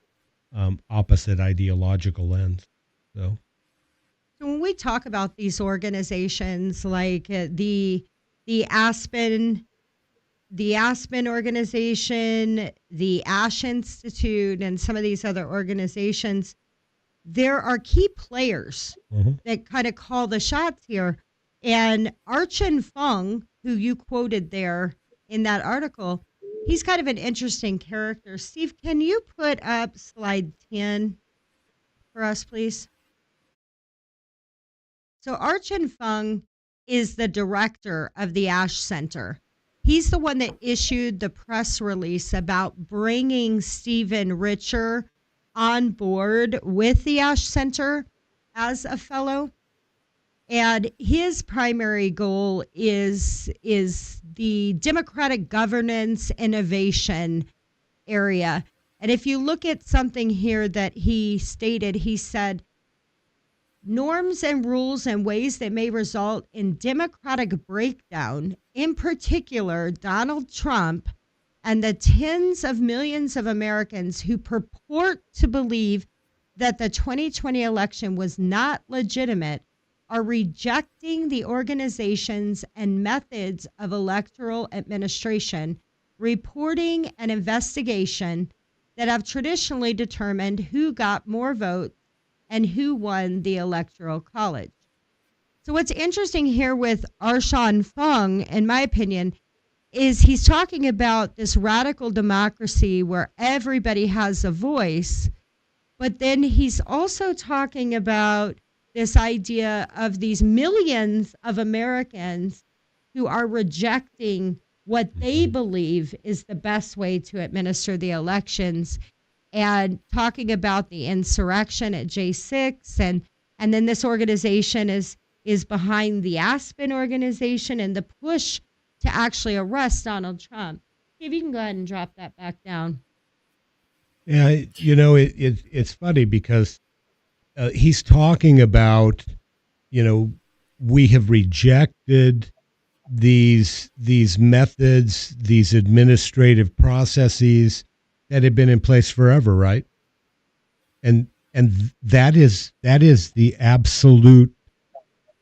opposite ideological ends. So when we talk about these organizations like the Aspen organization, the Ash Institute, and some of these other organizations, there are key players that kind of call the shots here. And Archon Fung, who you quoted there in that article, he's kind of an interesting character. Steve, can you put up slide 10 for us, please? So Archon Fung is the director of the Ash Center. He's the one that issued the press release about bringing Stephen Richer on board with the Ash Center as a fellow. And his primary goal is the democratic governance innovation area. And if you look at something here that he stated, he said, norms and rules and ways that may result in democratic breakdown, in particular, Donald Trump and the tens of millions of Americans who purport to believe that the 2020 election was not legitimate, are rejecting the organizations and methods of electoral administration, reporting and investigation that have traditionally determined who got more votes and who won the Electoral College. So what's interesting here with Archon Fung, in my opinion, is he's talking about this radical democracy where everybody has a voice, but then he's also talking about this idea of these millions of Americans who are rejecting what they believe is the best way to administer the elections. and talking about the insurrection at J6, and then this organization is behind the Aspen organization and the push to actually arrest Donald Trump. If you can go ahead and drop that back down. Yeah, it's funny because he's talking about, we have rejected these methods, these administrative processes that have been in place forever, right? And that is the absolute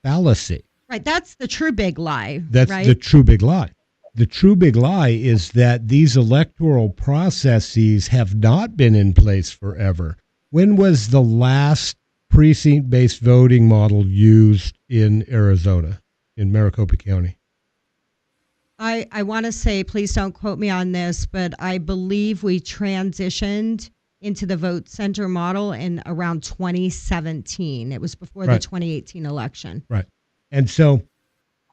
fallacy. Right. That's the true big lie. That's right? the true big lie. The true big lie is that these electoral processes have not been in place forever. When was the last precinct-based voting model used in Arizona, in Maricopa County? I want to say, please don't quote me on this, but I believe we transitioned into the vote center model in around 2017. It was before the Right. 2018 election. Right. And so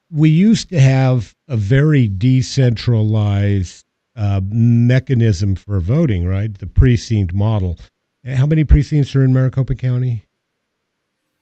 we used to have a very decentralized mechanism for voting, right? The precinct model. How many precincts are in Maricopa County?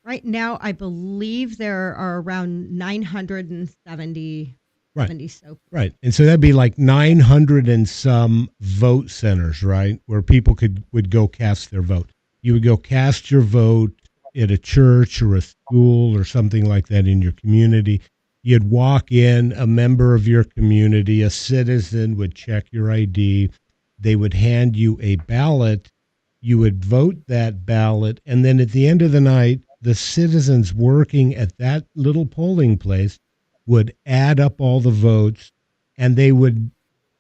Right now, I believe there are around 970. Right. 70 so. Right. And so that'd be like 900 and some vote centers, right? Where people would go cast their vote. You would go cast your vote at a church or a school or something like that in your community. You'd walk in, a member of your community, a citizen would check your ID. They would hand you a ballot. You would vote that ballot. And then at the end of the night, the citizens working at that little polling place would add up all the votes, and they would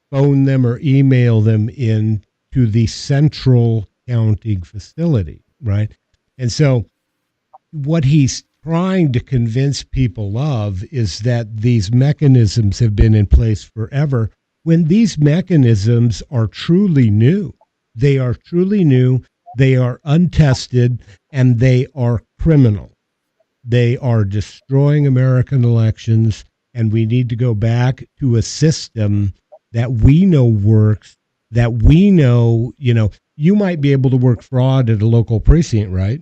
phone them or email them in to the central counting facility, right? And so what he's trying to convince people of is that these mechanisms have been in place forever, when these mechanisms are truly new. They are truly new, they are untested, and they are criminal. They are destroying American elections, and we need to go back to a system that we know works, that we know, you might be able to work fraud at a local precinct, right?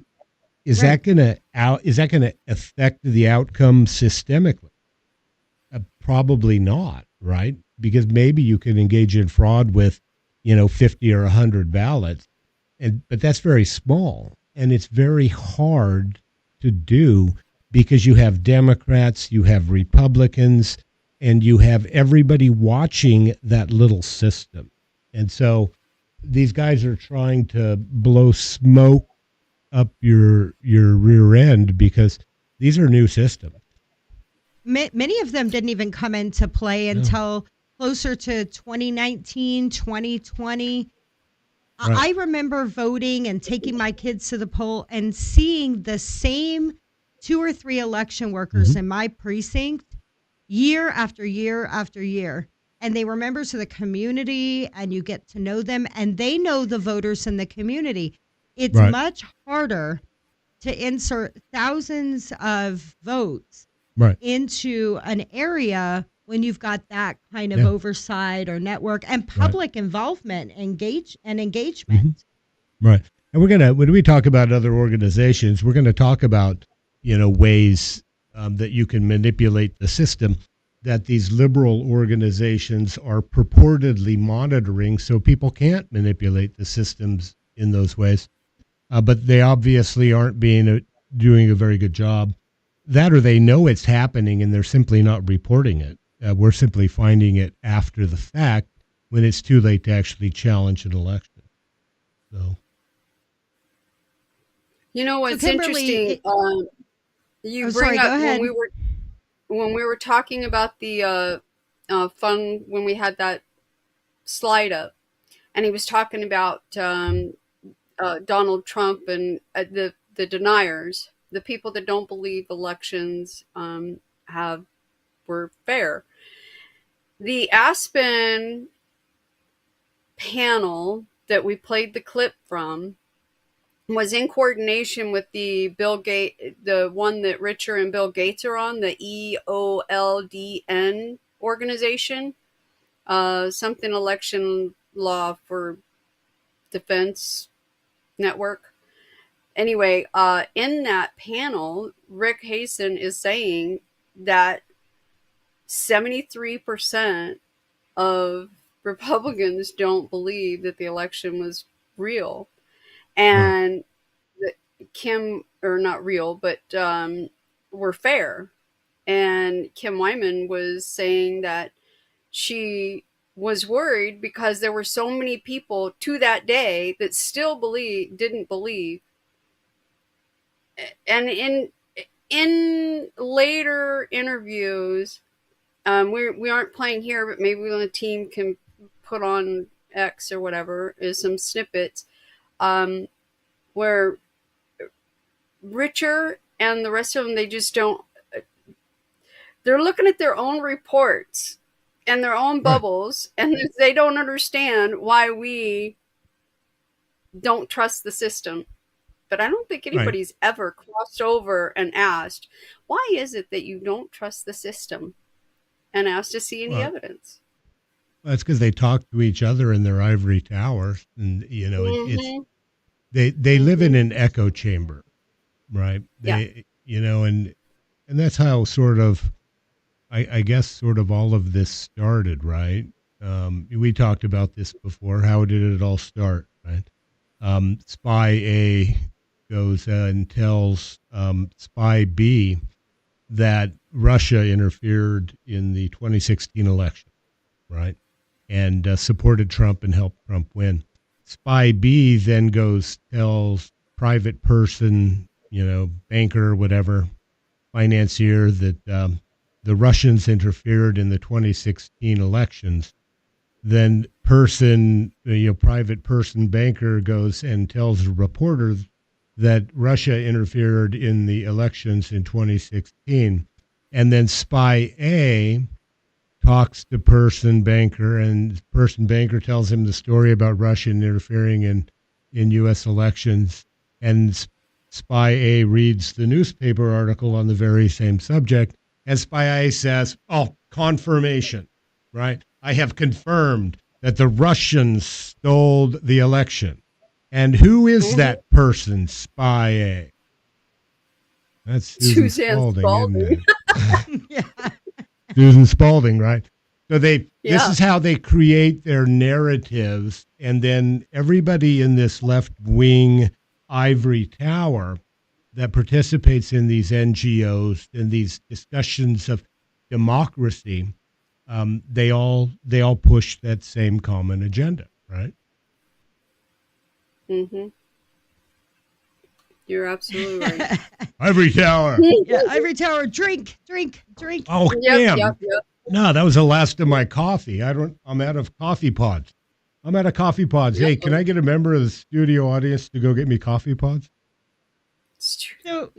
Is Right. that going to affect the outcome systemically? Probably not, right? Because maybe you can engage in fraud with, 50 or 100 ballots, but that's very small, and it's very hard to do because you have Democrats, you have Republicans, and you have everybody watching that little system. And so these guys are trying to blow smoke up your rear end because these are new systems. Many of them didn't even come into play No. until closer to 2019, 2020. Right. I remember voting and taking my kids to the poll and seeing the same 2 or 3 election workers in my precinct year after year after year. And they were members of the community, and you get to know them, and they know the voters in the community. It's Right. much harder to insert thousands of votes Right. into an area when you've got that kind of Yeah. oversight or network and public involvement, engagement. Right. And when we talk about other organizations, we're going to talk about, ways that you can manipulate the system that these liberal organizations are purportedly monitoring so people can't manipulate the systems in those ways. But they obviously aren't doing a very good job. That, or they know it's happening and they're simply not reporting it. We're simply finding it after the fact when it's too late to actually challenge an election. So, What's Kimberly, interesting? You Oh, bring sorry, up go ahead. when we were talking about the fun, when we had that slide up, and he was talking about Donald Trump and the deniers, the people that don't believe elections were fair. The Aspen panel that we played the clip from was in coordination with the one that Richard and Bill Gates are on, the EOLDN organization, something election law for Defense Network. Anyway, in that panel, Rick Hasen is saying that 73% of Republicans don't believe that the election was real. Right. And Kim, or not real, but were fair. And Kim Wyman was saying that she was worried because there were so many people to that day that still didn't believe. And in later interviews, we aren't playing here, but maybe the team can put on X or whatever, is some snippets where Richer and the rest of them, they just don't, they're looking at their own reports and their own bubbles, and they don't understand why we don't trust the system. But I don't think anybody's ever crossed over and asked, why is it that you don't trust the system? And asked to see any evidence. That's because they talk to each other in their ivory towers, and it's they live in an echo chamber, right? They and that's how sort of I guess sort of all of this started, right? We talked about this before. How did it all start, right? Spy A goes and tells Spy B that Russia interfered in the 2016 election, right? And supported Trump and helped Trump win. Spy B then goes, tells private person, banker, whatever, financier, that the Russians interfered in the 2016 elections. Then private person, banker goes and tells a reporter that Russia interfered in the elections in 2016. And then Spy A talks to person banker, and person banker tells him the story about Russia interfering in U.S. elections. And Spy A reads the newspaper article on the very same subject. And Spy A says, oh, confirmation, right? I have confirmed that the Russians stole the election. And who is that person, Spy A? That's Suzanne Spalding, isn't it? Yeah. Susan Spalding, right? So this Yeah. is how they create their narratives, and then everybody in this left-wing ivory tower that participates in these NGOs and these discussions of democracy, they all push that same common agenda, right? Mm-hmm. You're absolutely right. Ivory tower. Yeah, ivory tower, drink. Oh, Yep, damn. yep, yep. No, that was the last of my coffee. I'm out of coffee pods. I'm out of coffee pods. Hey, can I get a member of the studio audience to go get me coffee pods? It's true.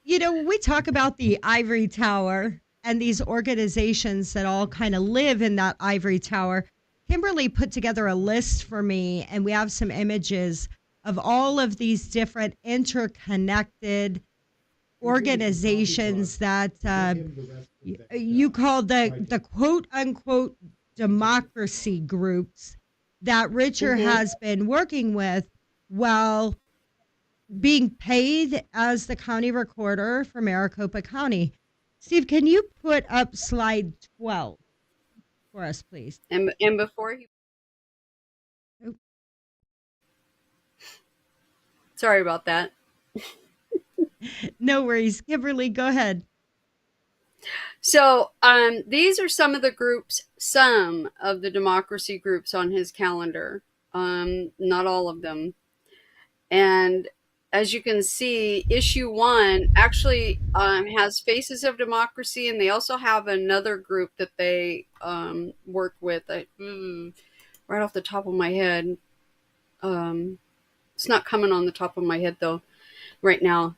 So, when we talk about the ivory tower and these organizations that all kind of live in that ivory tower, Kimberly put together a list for me, and we have some images of all of these different interconnected organizations that you call the quote unquote democracy groups that Richard has been working with while being paid as the county recorder for Maricopa County. Steve, can you put up slide 12 for us, please? And before he, Oop. sorry about that. No worries. Kimberly, go ahead. So these are some of the democracy groups on his calendar. Not all of them. And as you can see, issue 1 actually has Faces of Democracy, and they also have another group that they work with. Right off the top of my head. It's not coming on the top of my head, though, right now.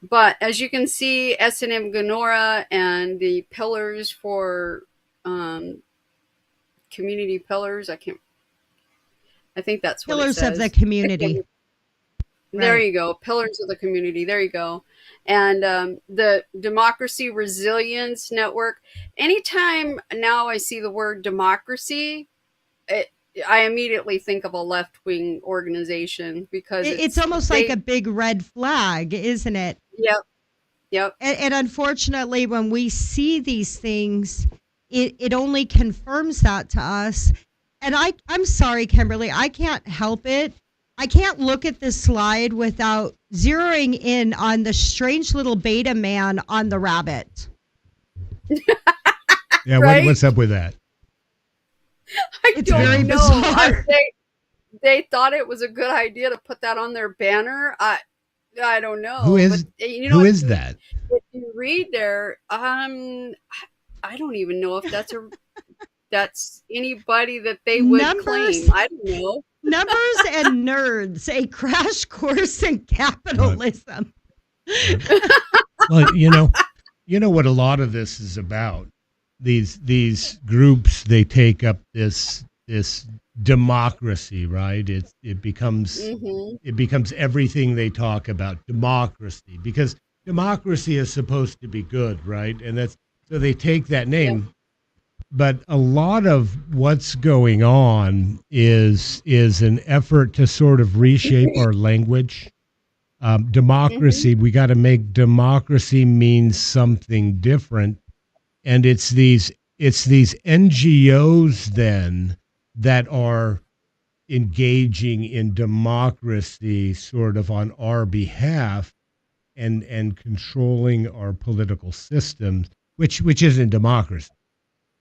But as you can see, S&M Gonora and the pillars for community pillars. I think that's what Pillars it says. of the community. There Right. you go. Pillars of the community. There you go. And the Democracy Resilience Network. Anytime now I see the word democracy, I immediately think of a left-wing organization because It's almost like a big red flag, isn't it? Yep, yep. And unfortunately, when we see these things, it only confirms that to us. And I'm sorry, Kimberly, I can't help it. I can't look at this slide without zeroing in on the strange little beta man on the rabbit. Yeah, Right? what's up with that? It's very know. bizarre. They thought it was a good idea to put that on their banner. I don't know. Who is But, who is that? If you read there, I don't even know if that's anybody that they would claim. I don't know. Numbers and nerds, a crash course in capitalism. Well, you know what a lot of this is about. These groups, they take up this democracy, right? It becomes everything they talk about, democracy, because democracy is supposed to be good, right? And so they take that name. Yep. But a lot of what's going on is an effort to sort of reshape our language. Democracy, we got to make democracy mean something different. And it's these NGOs then that are engaging in democracy sort of on our behalf and controlling our political systems, which isn't democracy.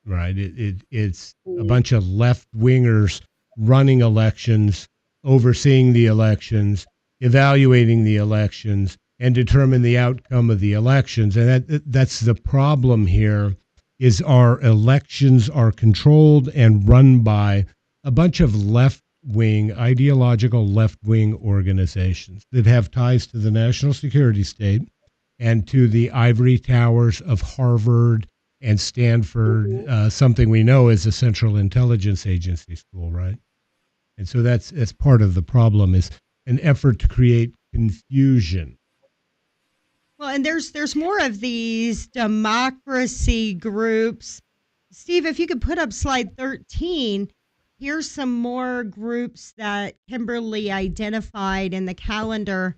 Right. It's a bunch of left wingers running elections, overseeing the elections, evaluating the elections, and determine the outcome of the elections. And that's the problem here, is our elections are controlled and run by a bunch of left-wing, ideological left-wing organizations that have ties to the national security state and to the ivory towers of Harvard and Stanford, something we know is a Central Intelligence Agency school, right? And so that's part of the problem, is an effort to create confusion. Well, and there's more of these democracy groups. Steve, if you could put up slide 13, here's some more groups that Kimberly identified in the calendar.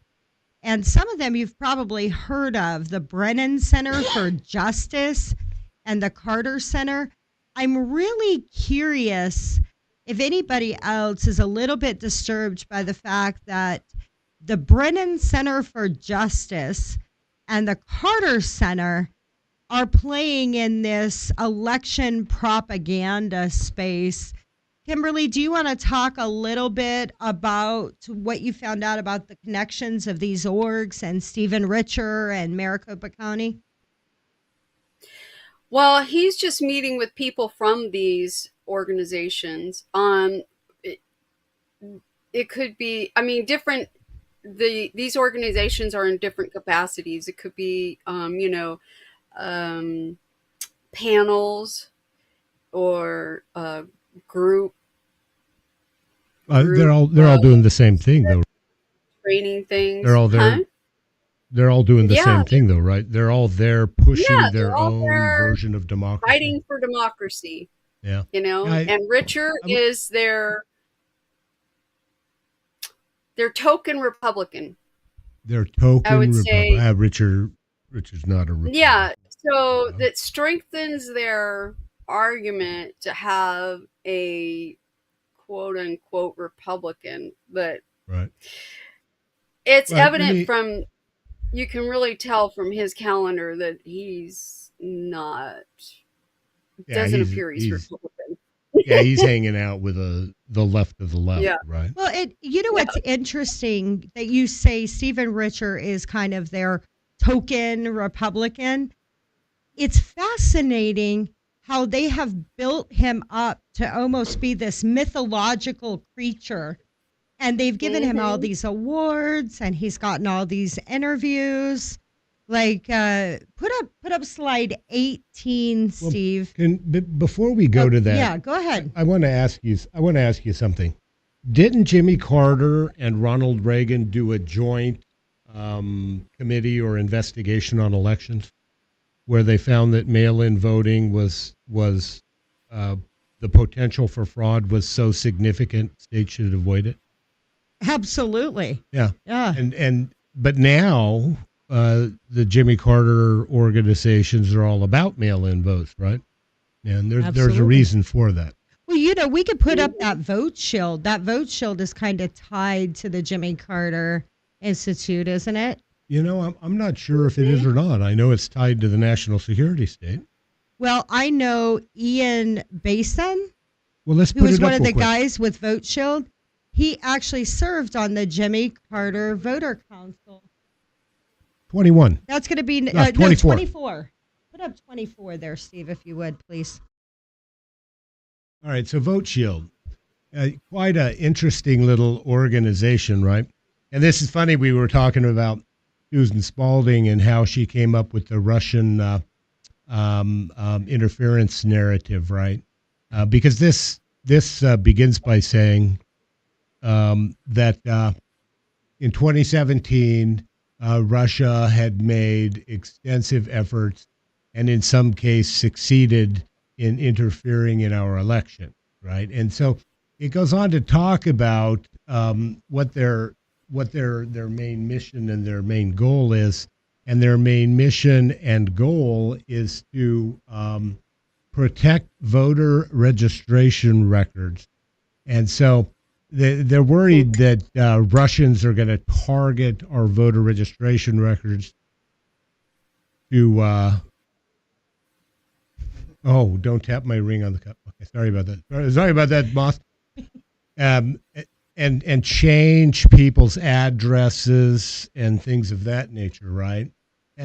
And some of them you've probably heard of: the Brennan Center for Justice and the Carter Center. I'm really curious if anybody else is a little bit disturbed by the fact that the Brennan Center for Justice and the Carter Center are playing in this election propaganda space. Kimberly, do you want to talk a little bit about what you found out about the connections of these orgs and Stephen Richer and Maricopa County? Well, he's just meeting with people from these organizations. It could be, different. These organizations are in different capacities. It could be, panels or group. They're all doing the same thing, though. Training things. They're all there. Huh? They're all doing the same thing, though, right? They're all there pushing their own version of democracy. Fighting for democracy. Yeah. And Richer is their token Republican. Their token, I would say. Richard's not a Republican. Yeah. So that strengthens their argument to have a quote unquote Republican, but right. It's evident from, you can really tell from his calendar that he's not, doesn't appear he's Republican. Yeah, he's hanging out with the left of the left, right? Well, what's interesting that you say Stephen Richer is kind of their token Republican. It's fascinating how they have built him up to almost be this mythological creature. And they've given him all these awards, and he's gotten all these interviews. Like, put up slide 18, Steve. Before we go to that, yeah, go ahead. I want to ask you something. Didn't Jimmy Carter and Ronald Reagan do a joint committee or investigation on elections, where they found that mail-in voting was the potential for fraud was so significant, states should avoid it. Absolutely. Yeah. Yeah. But now the Jimmy Carter organizations are all about mail-in votes, right? And there's a Absolutely. reason for that. Well, we could put up that vote shield. That vote shield is kind of tied to the Jimmy Carter Institute, isn't it? I'm not sure if it is or not. I know it's tied to the national security state. Well, I know Ian Basin, Well, let's who put was it one up of real the quick. guys with Vote Shield. He actually served on the Jimmy Carter Voter Council. 21. That's going to be 24. 24. Put up 24 there, Steve, if you would, please. All right, so Vote Shield, quite an interesting little organization, right? And this is funny. We were talking about Susan Spalding and how she came up with the Russian interference narrative, right? Because this begins by saying that in 2017, Russia had made extensive efforts and in some case succeeded in interfering in our election, right? And so it goes on to talk about what their main mission and their main goal is. And their main mission and goal is to protect voter registration records. And so they're worried that Russians are going to target our voter registration records to don't tap my ring on the cup. Okay, sorry about that. Sorry about that, boss. And change people's addresses and things of that nature, right?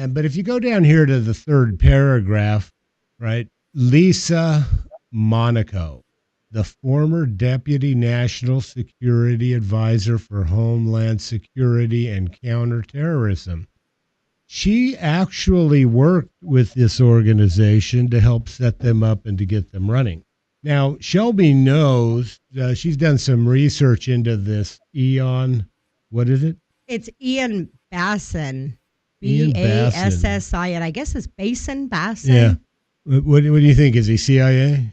But if you go down here to the third paragraph, right, Lisa Monaco, the former Deputy National Security Advisor for Homeland Security and Counterterrorism, she actually worked with this organization to help set them up and to get them running. Now, Shelby knows, she's done some research into this Eon, what is it? It's Ian Bassin. Ian Bassin. Bassin. I guess it's Basin, Bassin. Yeah. What do you think? Is he CIA?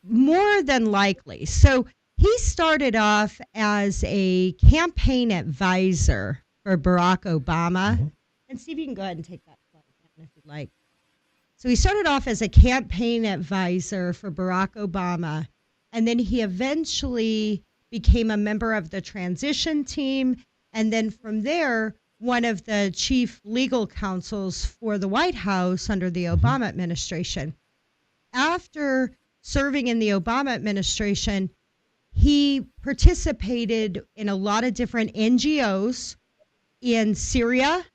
More than likely. So he started off as a campaign advisor for Barack Obama. Mm-hmm. And Steve, you can go ahead and take that slide down if you'd like. So he started off as a campaign advisor for Barack Obama, and then he eventually became a member of the transition team, and then from there, one of the chief legal counsels for the White House under the Obama administration. After serving in the Obama administration, he participated in a lot of different NGOs in Syria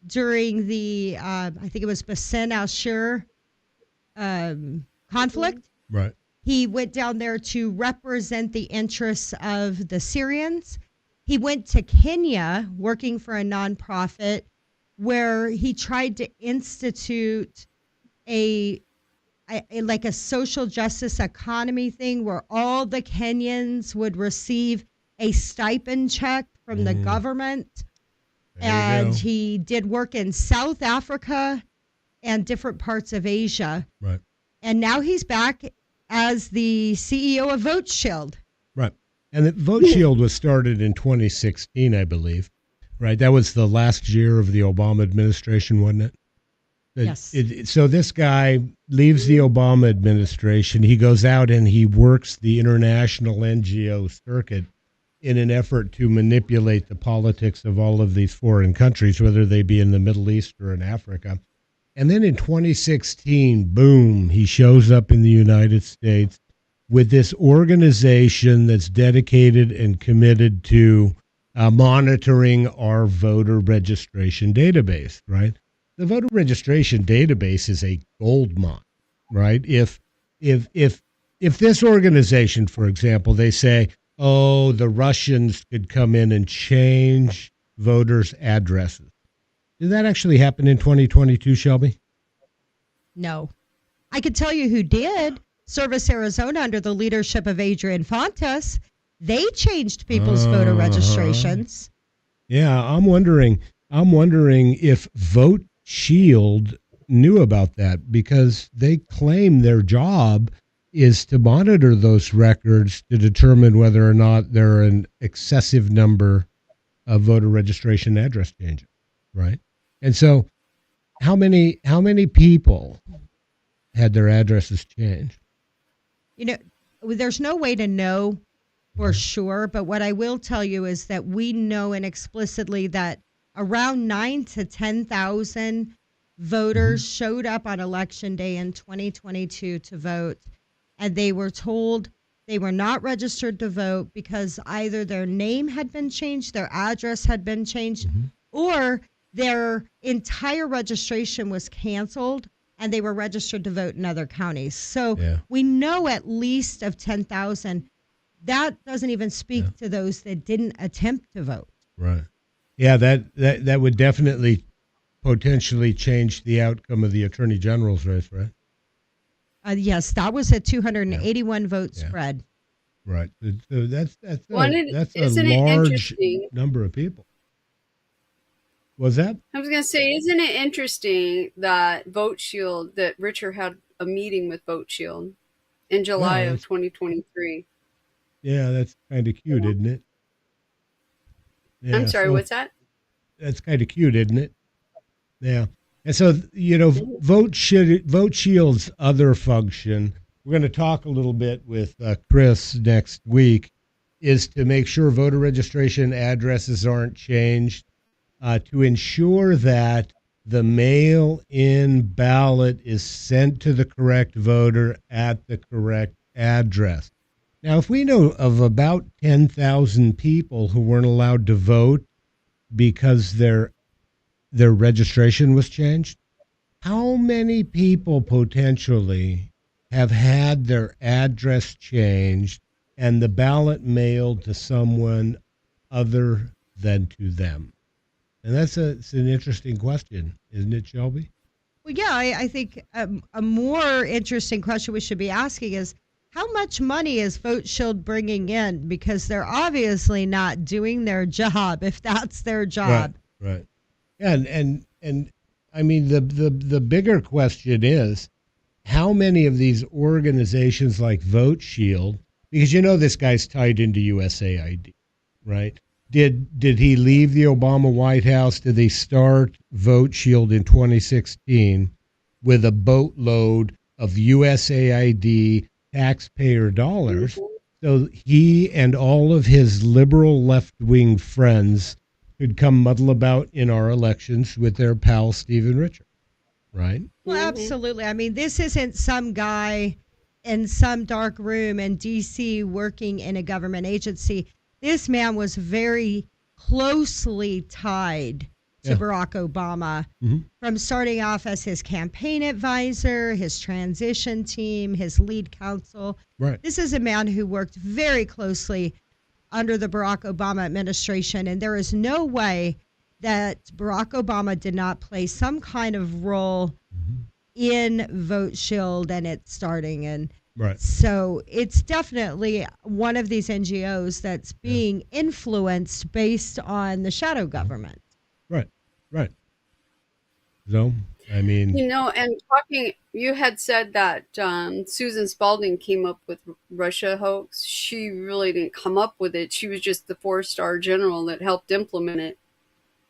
during the, I think it was Bashar al-Assad conflict. Right. He went down there to represent the interests of the Syrians. He went to Kenya working for a nonprofit where he tried to institute a social justice economy thing where all the Kenyans would receive a stipend check from the government. And he did work in South Africa and different parts of Asia. Right. And now he's back as the CEO of Vote Shield. Right. And the Vote Shield was started in 2016, I believe. Right. That was the last year of the Obama administration, wasn't it? Yes. So this guy leaves the Obama administration. He goes out and he works the international NGO circuit in an effort to manipulate the politics of all of these foreign countries, whether they be in the Middle East or in Africa. And then in 2016, boom, he shows up in the United States with this organization that's dedicated and committed to monitoring our voter registration database, right? The voter registration database is a gold mine, right? If this organization, for example, they say, oh, the Russians could come in and change voters' addresses. Did that actually happen in 2022, Shelby? No. I could tell you who did. Service Arizona, under the leadership of Adrian Fontes, they changed people's voter registrations. Yeah, I'm wondering if Vote Shield knew about that, because they claim their job is to monitor those records to determine whether or not there are an excessive number of voter registration address changes, right? And so, how many people had their addresses changed? You know, there's no way to know for sure, but what I will tell you is that we know inexplicitly that around 9 to 10,000 voters showed up on election day in 2022 to vote, and they were told they were not registered to vote because either their name had been changed, their address had been changed, or their entire registration was canceled and they were registered to vote in other counties. So Yeah. we know at least of 10,000. That doesn't even speak to those that didn't attempt to vote. Right. Yeah, that would definitely potentially change the outcome of the attorney general's race, right? Yes, that was a 281 vote Yeah. spread. Right. So that's a Isn't it large interesting? number of people. Was that? I was going to say, isn't it interesting that Vote Shield, that Richard had a meeting with Vote Shield in July Yeah, of 2023? Yeah, that's kind of cute, isn't it? Yeah, I'm sorry, so what's that? that's kind of cute, isn't it? Yeah. And so, Vote Shield's other function, we're going to talk a little bit with Chris next week, is to make sure voter registration addresses aren't changed, to ensure that the mail-in ballot is sent to the correct voter at the correct address. Now, if we know of about 10,000 people who weren't allowed to vote because their registration was changed, how many people potentially have had their address changed and the ballot mailed to someone other than to them? And it's an interesting question, isn't it, Shelby? Well, yeah, I think a more interesting question we should be asking is how much money is Vote Shield bringing in? Because they're obviously not doing their job if that's their job. Right. And I mean the bigger question is how many of these organizations like Vote Shield, because this guy's tied into USAID, right? Did he leave the Obama White House? Did they start Vote Shield in 2016 with a boatload of USAID taxpayer dollars? So he and all of his liberal left-wing friends could come muddle about in our elections with their pal Stephen Richer, right? Well, absolutely. I mean, this isn't some guy in some dark room in D.C. working in a government agency. This man was very closely tied to Barack Obama from starting off as his campaign advisor, his transition team, his lead counsel. Right. This is a man who worked very closely under the Barack Obama administration, and there is no way that Barack Obama did not play some kind of role in Vote Shield and its starting. And Right. so it's definitely one of these NGOs that's being influenced based on the shadow government. Right. So, I mean, And you had said that Susan Spalding came up with Russia hoax. She really didn't come up with it. She was just the 4-star general that helped implement it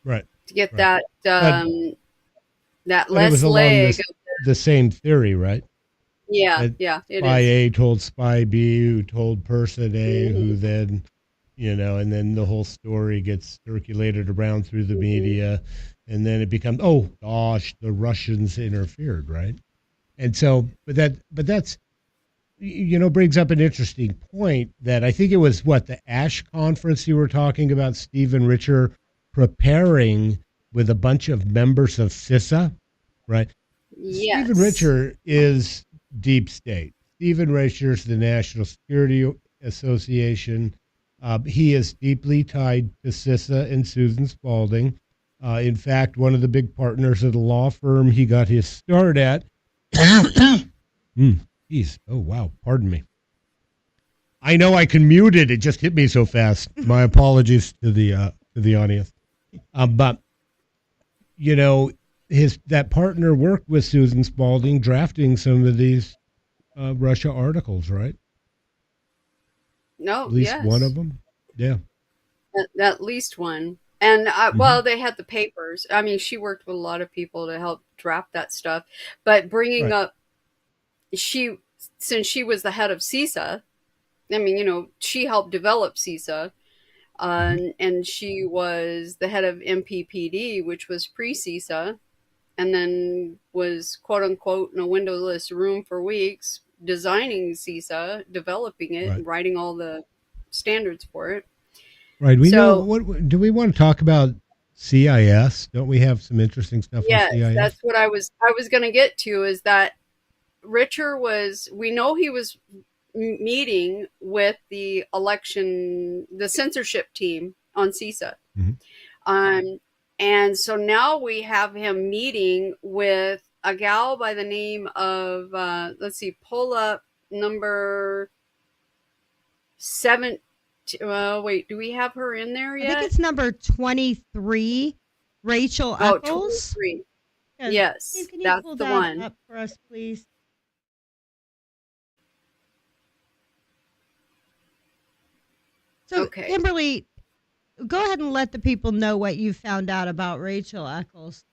right. to get Right. that But it less was along leg. the same theory, right? Yeah, That it Spy is. A told Spy B, who told Person A, who then, and then the whole story gets circulated around through the media, and then it becomes, oh gosh, the Russians interfered, right? And so, but that's, brings up an interesting point that I think it was the ASH conference you were talking about, Stephen Richer preparing with a bunch of members of CISA, right? Yes. Stephen Richer is deep state. Stephen Richer is the National Security Association. He is deeply tied to CISA and Susan Spalding. In fact, one of the big partners of the law firm he got his start at. Geez. Oh, wow. Pardon me. I know I can mute it. It just hit me so fast. My apologies to the audience. But, that partner worked with Susan Spalding drafting some of these Russia articles, right? No, At least one yes. of them. Yeah. At least one. And Hmm. well, they had the papers. I mean, she worked with a lot of people to help draft that stuff. But bringing Right. up she, since she was the head of CISA, I mean, she helped develop CISA, Hmm. and she was the head of MPPD, which was pre-CISA, and then was quote unquote in a windowless room for weeks designing CISA, developing it, Right. and writing all the standards for it. Right. We know So what do we want to talk about CIS? Don't we have some interesting stuff on yes, CIS? that's what I was going to get to, is that Richer was, we know he was meeting with the censorship team on CISA. Hmm. Um, and so now we have him meeting with a gal by the name of, let's see, pull up number seven. Wait, do we have her in there I think yet? it's number 23, Rachel Oh, Eccles. 23. Yeah. Steve, Yes, can you that's pull the that one. up for us, please? So, Okay. Kimberly, go ahead and let the people know what you found out about Rachel Eccles.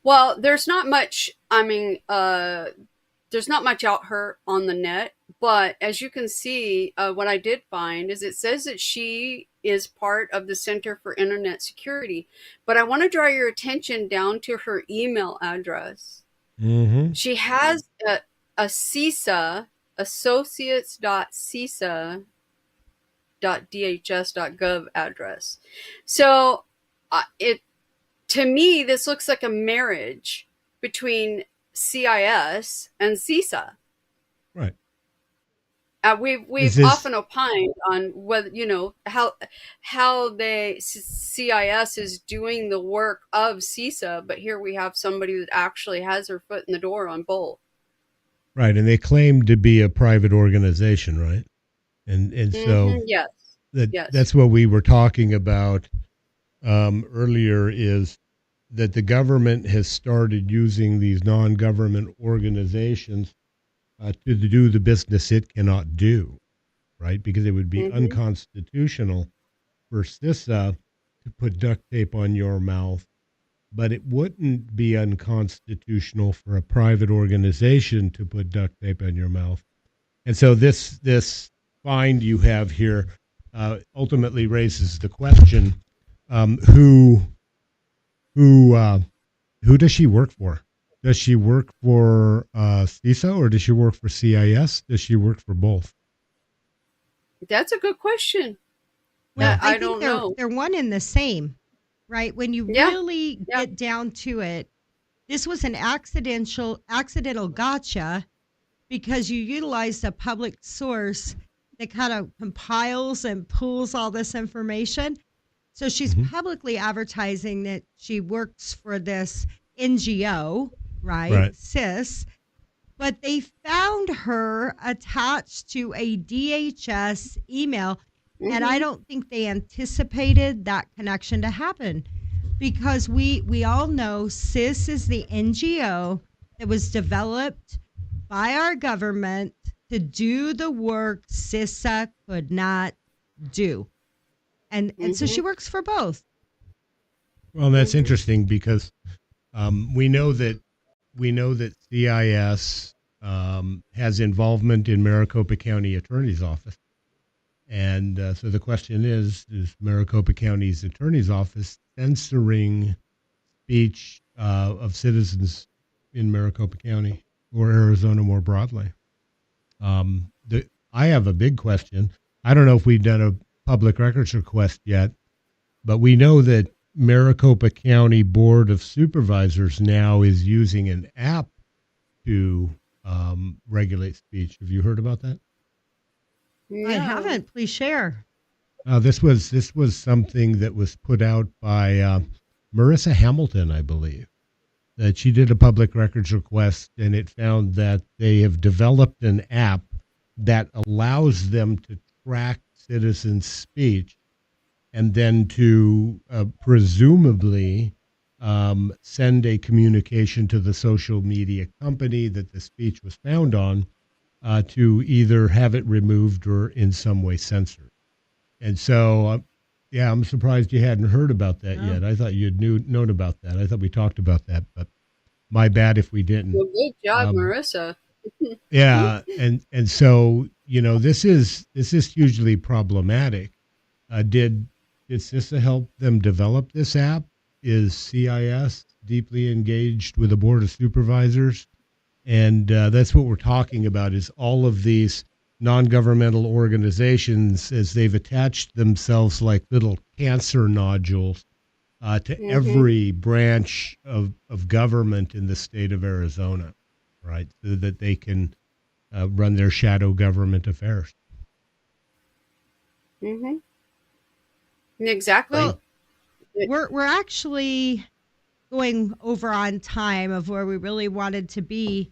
Well, there's not much, I mean, there's not much out her on the net, but as you can see, what I did find is it says that she is part of the Center for Internet Security. But I want to draw your attention down to her email address. Hmm. She has a CISA, associates.cisa.dhs.gov address. So it to me, this looks like a marriage between CIS and CISA. Right. We've Is this often opined on whether how they CIS is doing the work of CISA, but here we have somebody that actually has her foot in the door on both. right? And they claim to be a private organization, right? And so Yes, yes. that's what we were talking about earlier, is that the government has started using these non-government organizations to do the business it cannot do, right? Because it would be hmm unconstitutional for CISA to put duct tape on your mouth, but it wouldn't be unconstitutional for a private organization to put duct tape on your mouth. And so this find you have here ultimately raises the question: um, who who who does she work for? Does she work for CISA, or does she work for CIS? Does she work for both? That's a good question. Well, I I think don't they're know. they're one and the same, right? When you Yeah, really yeah. get down to it, this was an accidental gotcha because you utilized a public source that kind of compiles and pools all this information. So she's Hmm. publicly advertising that she works for this NGO, right? Right. CIS, but they found her attached to a DHS email. And I hmm don't think they anticipated that connection to happen because we all know CIS is the NGO that was developed by our government to do the work CISA could not do. And so she hmm works for both. Well, that's hmm interesting because we know that CIS has involvement in Maricopa County Attorney's Office, and so the question is Maricopa County's Attorney's Office censoring speech of citizens in Maricopa County or Arizona more broadly? I have a big question. I don't know if we've done a public records request yet, but we know that Maricopa County Board of Supervisors now is using an app to regulate speech. Have you heard about that? I No. haven't. Please share. This was something that was put out by Marissa Hamilton, I believe. That she did a public records request, and it found that they have developed an app that allows them to track citizens' speech and then to presumably send a communication to the social media company that the speech was found on to either have it removed or in some way censored. And so, yeah, I'm surprised you hadn't heard about that No. yet. I thought you'd known about that. I thought we talked about that, but my bad if we didn't. Well, good job, Um, Marissa. yeah, and so this is hugely problematic. Did CISA help them develop this app? Is CIS deeply engaged with the board of supervisors? And that's what we're talking about, is all of these non-governmental organizations, as they've attached themselves like little cancer nodules to Mm-hmm. every branch of government in the state of Arizona, right? So that they can run their shadow government affairs. Mm-hmm. Exactly. Well, we're actually going over on time of where we really wanted to be.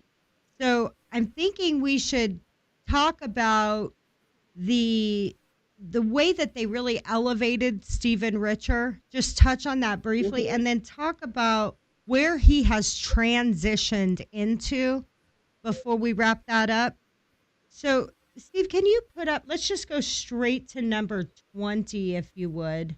So I'm thinking we should talk about the the way that they really elevated Stephen Richer. Just touch on that briefly, Mm-hmm. and then talk about where he has transitioned into before we wrap that up. So, Steve, can you put up? Let's just go straight to number 20, if you would.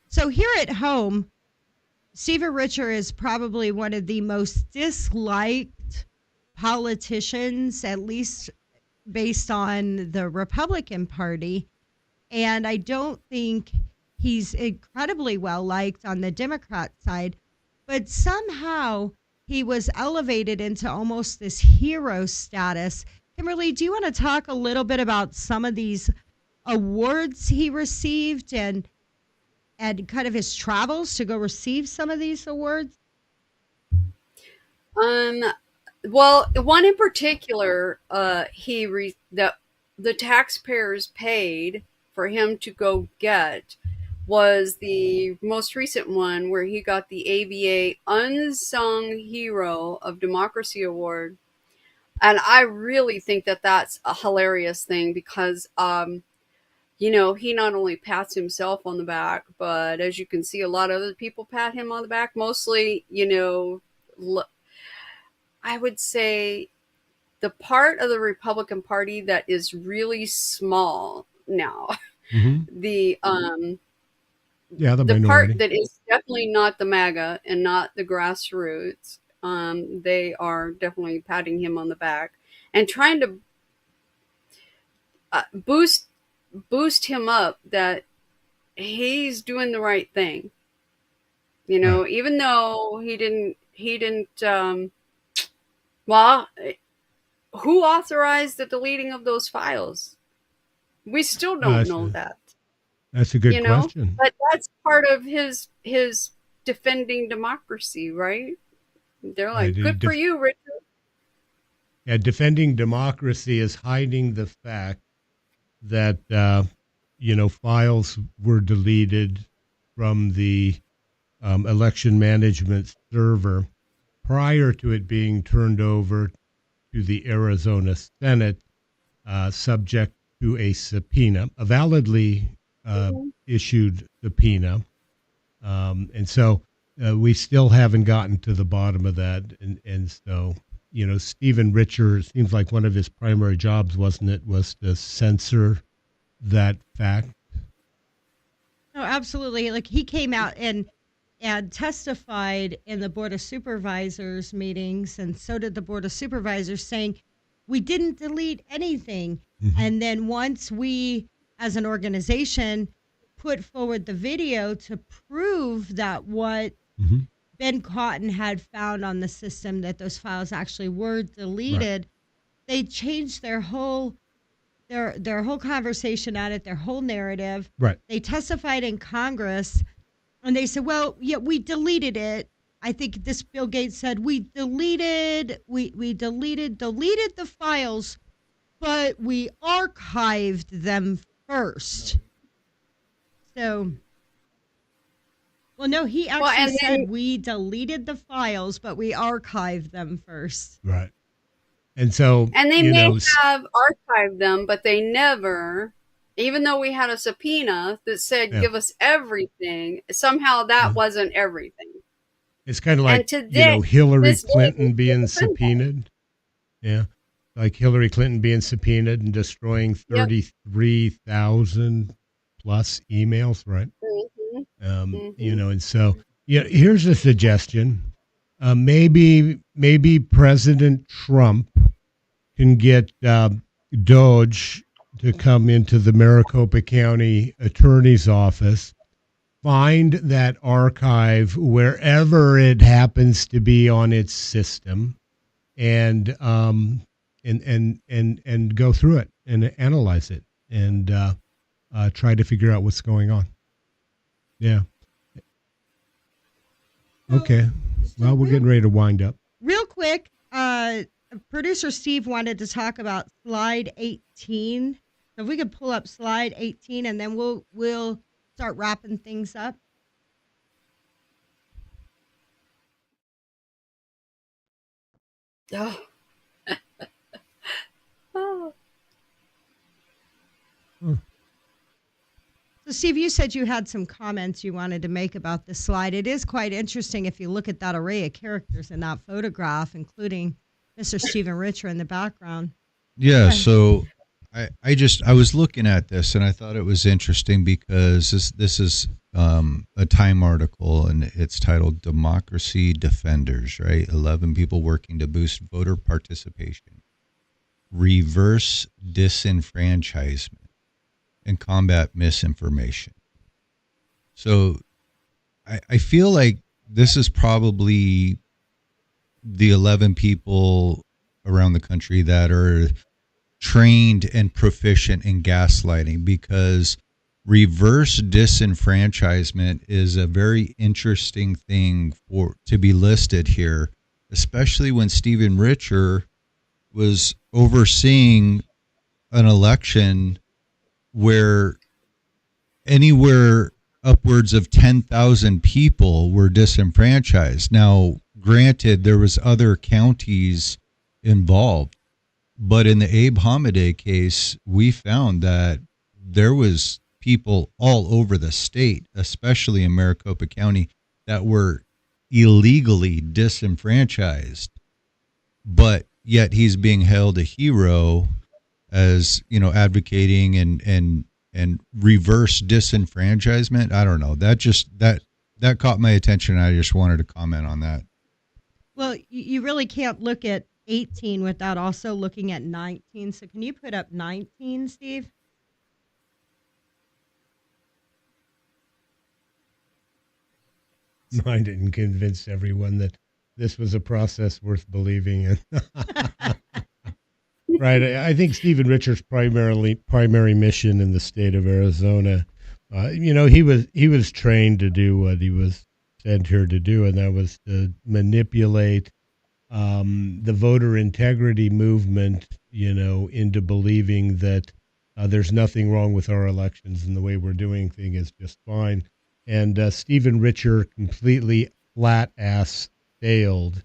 So here at home, Stephen Richer is probably one of the most disliked politicians, at least based on the Republican Party. And I don't think he's incredibly well liked on the Democrat side. But somehow he was elevated into almost this hero status. Kimberly, do you want to talk a little bit about some of these awards he received and kind of his travels to go receive some of these awards? Um, well, one in particular, that the taxpayers paid for him to go get was the most recent one where he got the ABA Unsung Hero of Democracy Award. And I really think that that's a hilarious thing because, he not only pats himself on the back, but as you can see, a lot of other people pat him on the back. Mostly, I would say the part of the Republican Party that is really small now, Mm-hmm. the Yeah, the the part minority. that is definitely not the MAGA and not the grassroots, they are definitely patting him on the back and trying to boost him up that he's doing the right thing. Right. Even though he didn't. Well, who authorized the deleting of those files? We still don't That's know a, that. that's a good question. But that's part of his defending democracy, right? They're Right. like, good for you, Richard. Yeah, defending democracy is hiding the fact that files were deleted from the election management server prior to it being turned over to the Arizona Senate, subject to a subpoena, a validly issued subpoena. And so we still haven't gotten to the bottom of that. And so, Stephen Richer, seems like one of his primary jobs, wasn't it, was to censor that fact. No, absolutely. Like he came out and testified in the board of supervisors meetings, and so did the board of supervisors, saying we didn't delete anything. Mm-hmm. And then once we, as an organization, put forward the video to prove that what Mm-hmm. Ben Cotton had found on the system, that those files actually were Right. deleted, they changed their whole conversation on it, their whole narrative. Right. They testified in Congress and they said, well, yeah, we deleted it. I think this Bill Gates said we deleted the files, but we archived them first. So, well, no, he Well, actually and said then we deleted the files, but we archived them first. Right. And so, And they may have archived them, but they never, even though we had a subpoena that said, yeah. give us everything, somehow that wasn't everything. It's kind of And like, today, Hillary this day, Clinton they being defend that. subpoenaed. Yeah. Like Hillary Clinton being subpoenaed and destroying Yep. 33,000 plus emails, right? And so, here's a suggestion. Maybe President Trump can get Doge to come into the Maricopa County Attorney's Office, find that archive wherever it happens to be on its system, and go through it and analyze it and try to figure out what's going on. Yeah. Okay. Well, we're getting ready to wind up. Real quick, producer Steve wanted to talk about slide 18. So if we could pull up slide 18, and then we'll start wrapping things up. Oh. Oh. So Steve, you said you had some comments you wanted to make about this slide. It is quite interesting if you look at that array of characters in that photograph, including Mr. Stephen Richer in the background. Yeah, so I was looking at this and I thought it was interesting because this is a Time article and it's titled Democracy Defenders, right? 11 people working to boost voter participation, reverse disenfranchisement, and combat misinformation. So I feel like this is probably the 11 people around the country that are trained and proficient in gaslighting, because reverse disenfranchisement is a very interesting thing to be listed here, especially when Stephen Richer was overseeing an election where anywhere upwards of 10,000 people were disenfranchised. Now, granted, there was other counties involved, but in the Abe Hamadeh case, we found that there was people all over the state, especially in Maricopa County, that were illegally disenfranchised, but yet he's being hailed a hero as, advocating and reverse disenfranchisement. I don't know. That caught my attention. I just wanted to comment on that. Well, you really can't look at 18 without also looking at 19. So can you put up 19, Steve? I didn't convince everyone that this was a process worth believing in. Right. I think Stephen Richard's primary mission in the state of Arizona, he was trained to do what he was sent here to do, and that was to manipulate the voter integrity movement, into believing that there's nothing wrong with our elections and the way we're doing things is just fine. And Stephen Richer completely flat-ass failed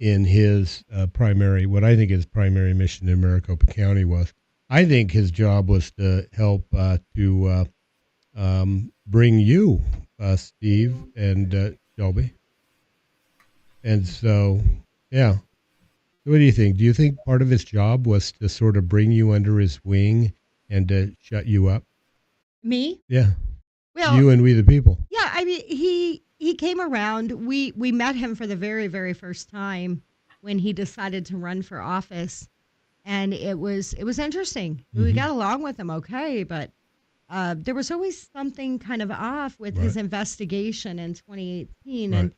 in his what I think his primary mission in Maricopa County was. I think his job was to help to bring you, Steve and Shelby. And so, yeah. What do you think? Do you think part of his job was to sort of bring you under his wing and to shut you up? Me? Yeah. Well, you and we the people. Yeah, I mean, he came around. We met him for the very, very first time when he decided to run for office, and it was interesting. Mm-hmm. We got along with him okay, but there was always something kind of off with his investigation in 2018, and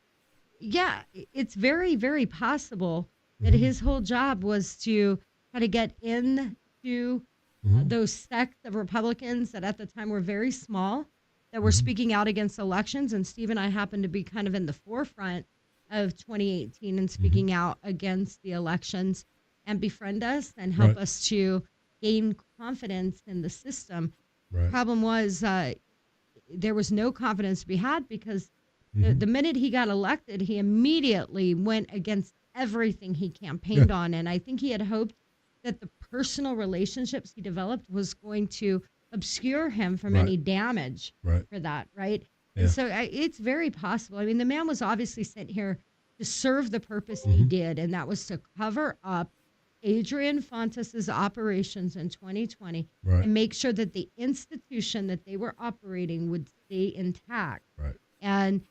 yeah, it's very, very possible that his whole job was to try to get into those sects of Republicans that at the time were very small, that were speaking out against elections. And Steve and I happened to be kind of in the forefront of 2018 and speaking out against the elections, and befriend us and help us to gain confidence in the system. The problem was there was no confidence to be had because the minute he got elected, he immediately went against everything he campaigned on. And I think he had hoped that the personal relationships he developed was going to obscure him from Right. any damage Right. for that, right? Yeah. And so it's very possible. I mean, the man was obviously sent here to serve the purpose he Mm-hmm. did, and that was to cover up Adrian Fontes's operations in 2020 Right. and make sure that the institution that they were operating would stay intact. Right. And,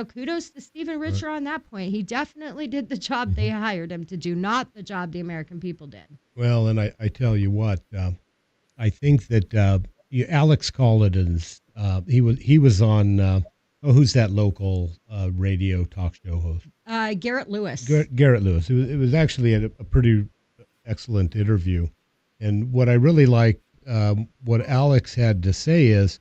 kudos to Stephen Richer on that point. He definitely did the job they hired him to do, not the job the American people did. Well, and I tell you what, I think that Alex Collins, he was on. Who's that local radio talk show host? Garrett Lewis. Garrett Lewis. It was actually a pretty excellent interview, and what I really liked, what Alex had to say is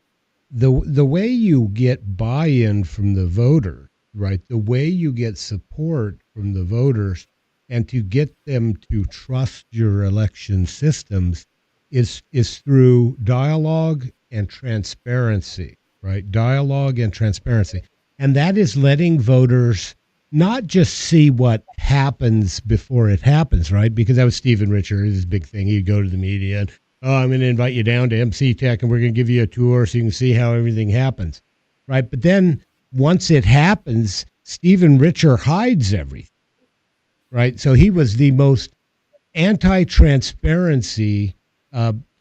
the way you get buy-in from the voter, right? The way you get support from the voters, and to get them to trust your election systems is through dialogue and transparency, right? Dialogue and transparency. And that is letting voters not just see what happens before it happens, right? Because that was Stephen Richer, his big thing. He'd go to the media and, I'm going to invite you down to MC Tech and we're going to give you a tour so you can see how everything happens, right? But then once it happens, Stephen Richer hides everything, right? So he was the most anti-transparency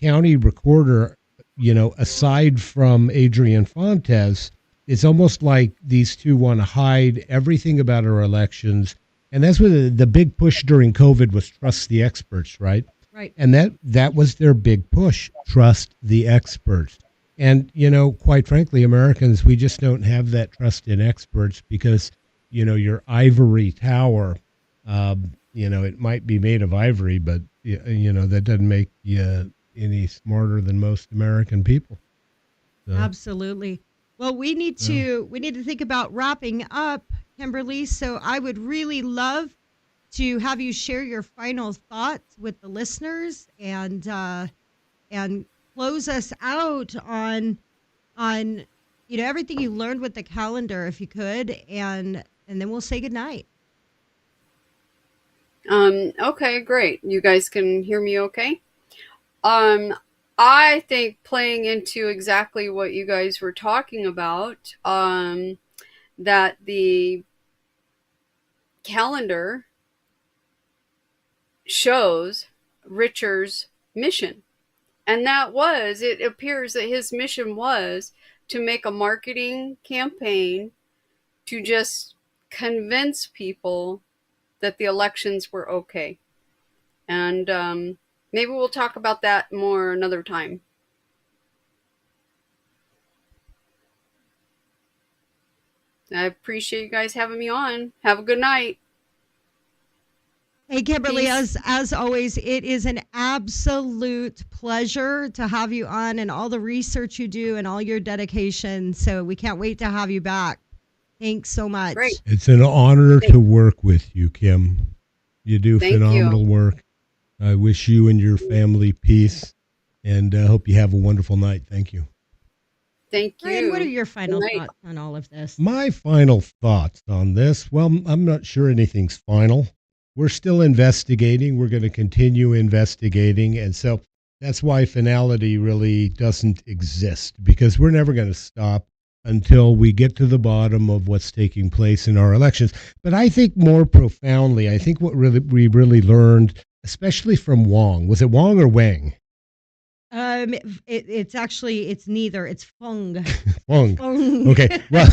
county recorder, aside from Adrian Fontes. It's almost like these two want to hide everything about our elections. And that's what the big push during COVID was, trust the experts, right? Right. And that was their big push, trust the experts. And, quite frankly, Americans, we just don't have that trust in experts because, your ivory tower, it might be made of ivory, but, that doesn't make you any smarter than most American people. So, Absolutely. Well, we need to think about wrapping up, Kimberly. So I would really love to have you share your final thoughts with the listeners and close us out on everything you learned with the calendar, if you could, and then we'll say goodnight. Okay, great. You guys can hear me okay? I think playing into exactly what you guys were talking about, that the calendar shows Richer's mission. And it appears that his mission was to make a marketing campaign to just convince people that the elections were okay. And maybe we'll talk about that more another time. I appreciate you guys having me on. Have a good night. Hey, Kimberly, Peace. as always, it is an absolute pleasure to have you on and all the research you do and all your dedication. So we can't wait to have you back. Thanks so much. Great. it's an honor to work with you, Kim. You do Thank phenomenal work. I wish you and your family peace, and I hope you have a wonderful night. Thank you. Thank Brian, you. what are your final Good night. thoughts on all of this? My final thoughts on this, well, I'm not sure anything's final. We're still investigating. We're going to continue investigating. And so that's why finality really doesn't exist, because we're never going to stop until we get to the bottom of what's taking place in our elections. But I think more profoundly, I think what we really learned, especially from Wong, was it Wong or Wang? It's neither. It's Fung. Wong. Fung. Okay. Well,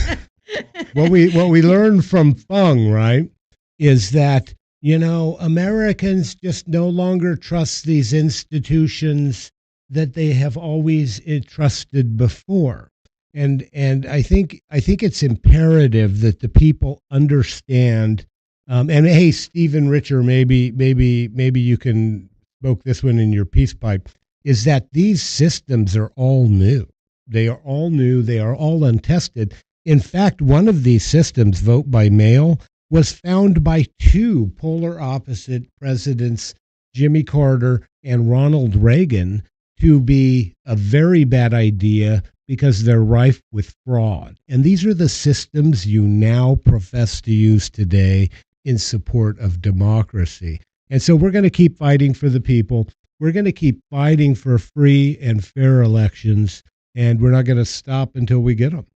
what we learned from Fung, right, is that, Americans just no longer trust these institutions that they have always trusted before. And I think it's imperative that the people understand. And hey, Stephen Richer, maybe you can smoke this one in your peace pipe. Is that these systems are all new. They are all new. They are all untested. In fact, one of these systems, vote by mail, was found by two polar opposite presidents, Jimmy Carter and Ronald Reagan, to be a very bad idea because they're rife with fraud. And these are the systems you now profess to use today. in support of democracy. And so we're going to keep fighting for the people. We're going to keep fighting for free and fair elections, and we're not going to stop until we get them.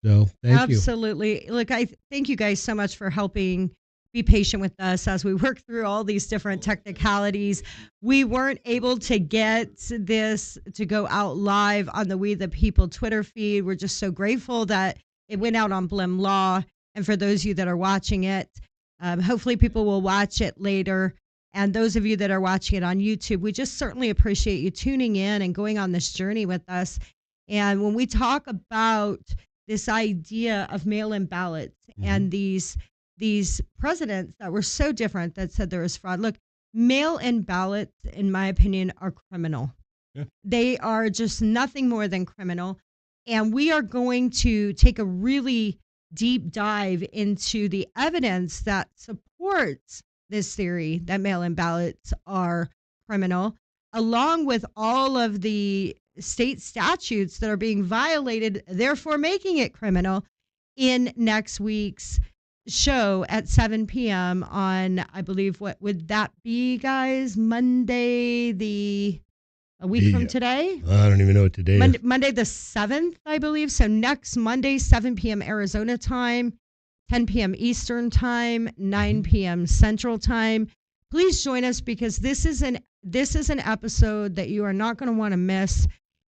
So thank you. Absolutely. Look, I thank you guys so much for helping be patient with us as we work through all these different technicalities. We weren't able to get this to go out live on the We the People Twitter feed. We're just so grateful that it went out on Blim Law. And for those of you that are watching it, hopefully people will watch it later. And those of you that are watching it on YouTube, we just certainly appreciate you tuning in and going on this journey with us. And when we talk about this idea of mail-in ballots and these presidents that were so different that said there was fraud. Look, mail-in ballots, in my opinion, are criminal. Yeah. They are just nothing more than criminal. And we are going to take a really deep dive into the evidence that supports this theory that mail-in ballots are criminal, along with all of the state statutes that are being violated, therefore making it criminal, in next week's show at 7 p.m. on, I believe, what would that be, guys? Monday, a week from today? I don't even know what today is. Monday the 7th, I believe. So next Monday, 7 p.m. Arizona time, 10 p.m. Eastern time, 9 p.m. Central time. Please join us because this is an episode that you are not going to want to miss.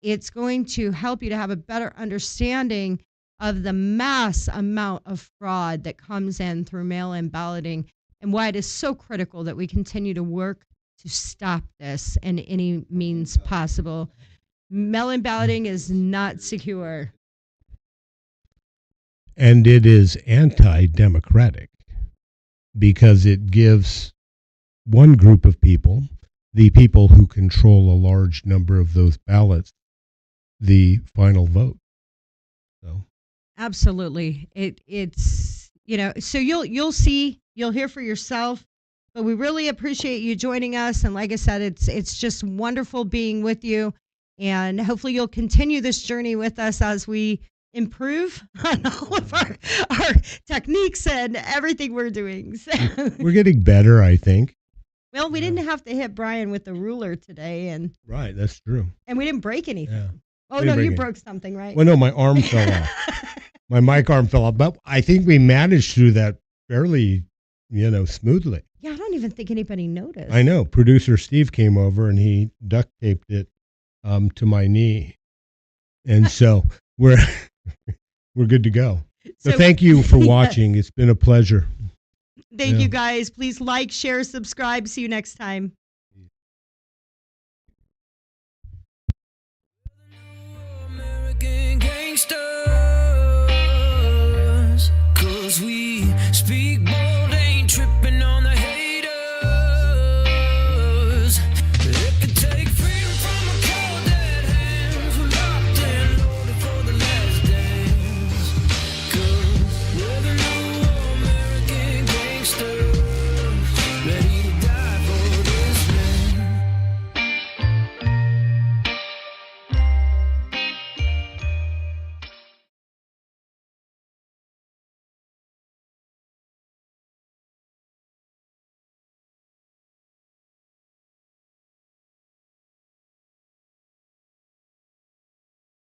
It's going to help you to have a better understanding of the mass amount of fraud that comes in through mail-in balloting and why it is so critical that we continue to work to stop this in any means possible. Mail-in balloting is not secure. And it is anti-democratic because it gives one group of people, the people who control a large number of those ballots, the final vote. So absolutely, it's so you'll see, you'll hear for yourself. But we really appreciate you joining us, and like I said, it's just wonderful being with you, and hopefully you'll continue this journey with us as we improve on all of our techniques and everything we're doing. So. We're getting better, I think. Well, we didn't have to hit Brian with the ruler today, and right, that's true. And we didn't break anything. Yeah. Oh no, you broke something, right? Well, no, my arm fell off. My mic arm fell off, but I think we managed through that fairly, smoothly. Yeah, I don't even think anybody noticed. I know. Producer Steve came over and he duct taped it to my knee, and so we're good to go. So thank you for watching. It's been a pleasure. Thank you, guys. Please like, share, subscribe. See you next time. American gangsters, 'cause we speak.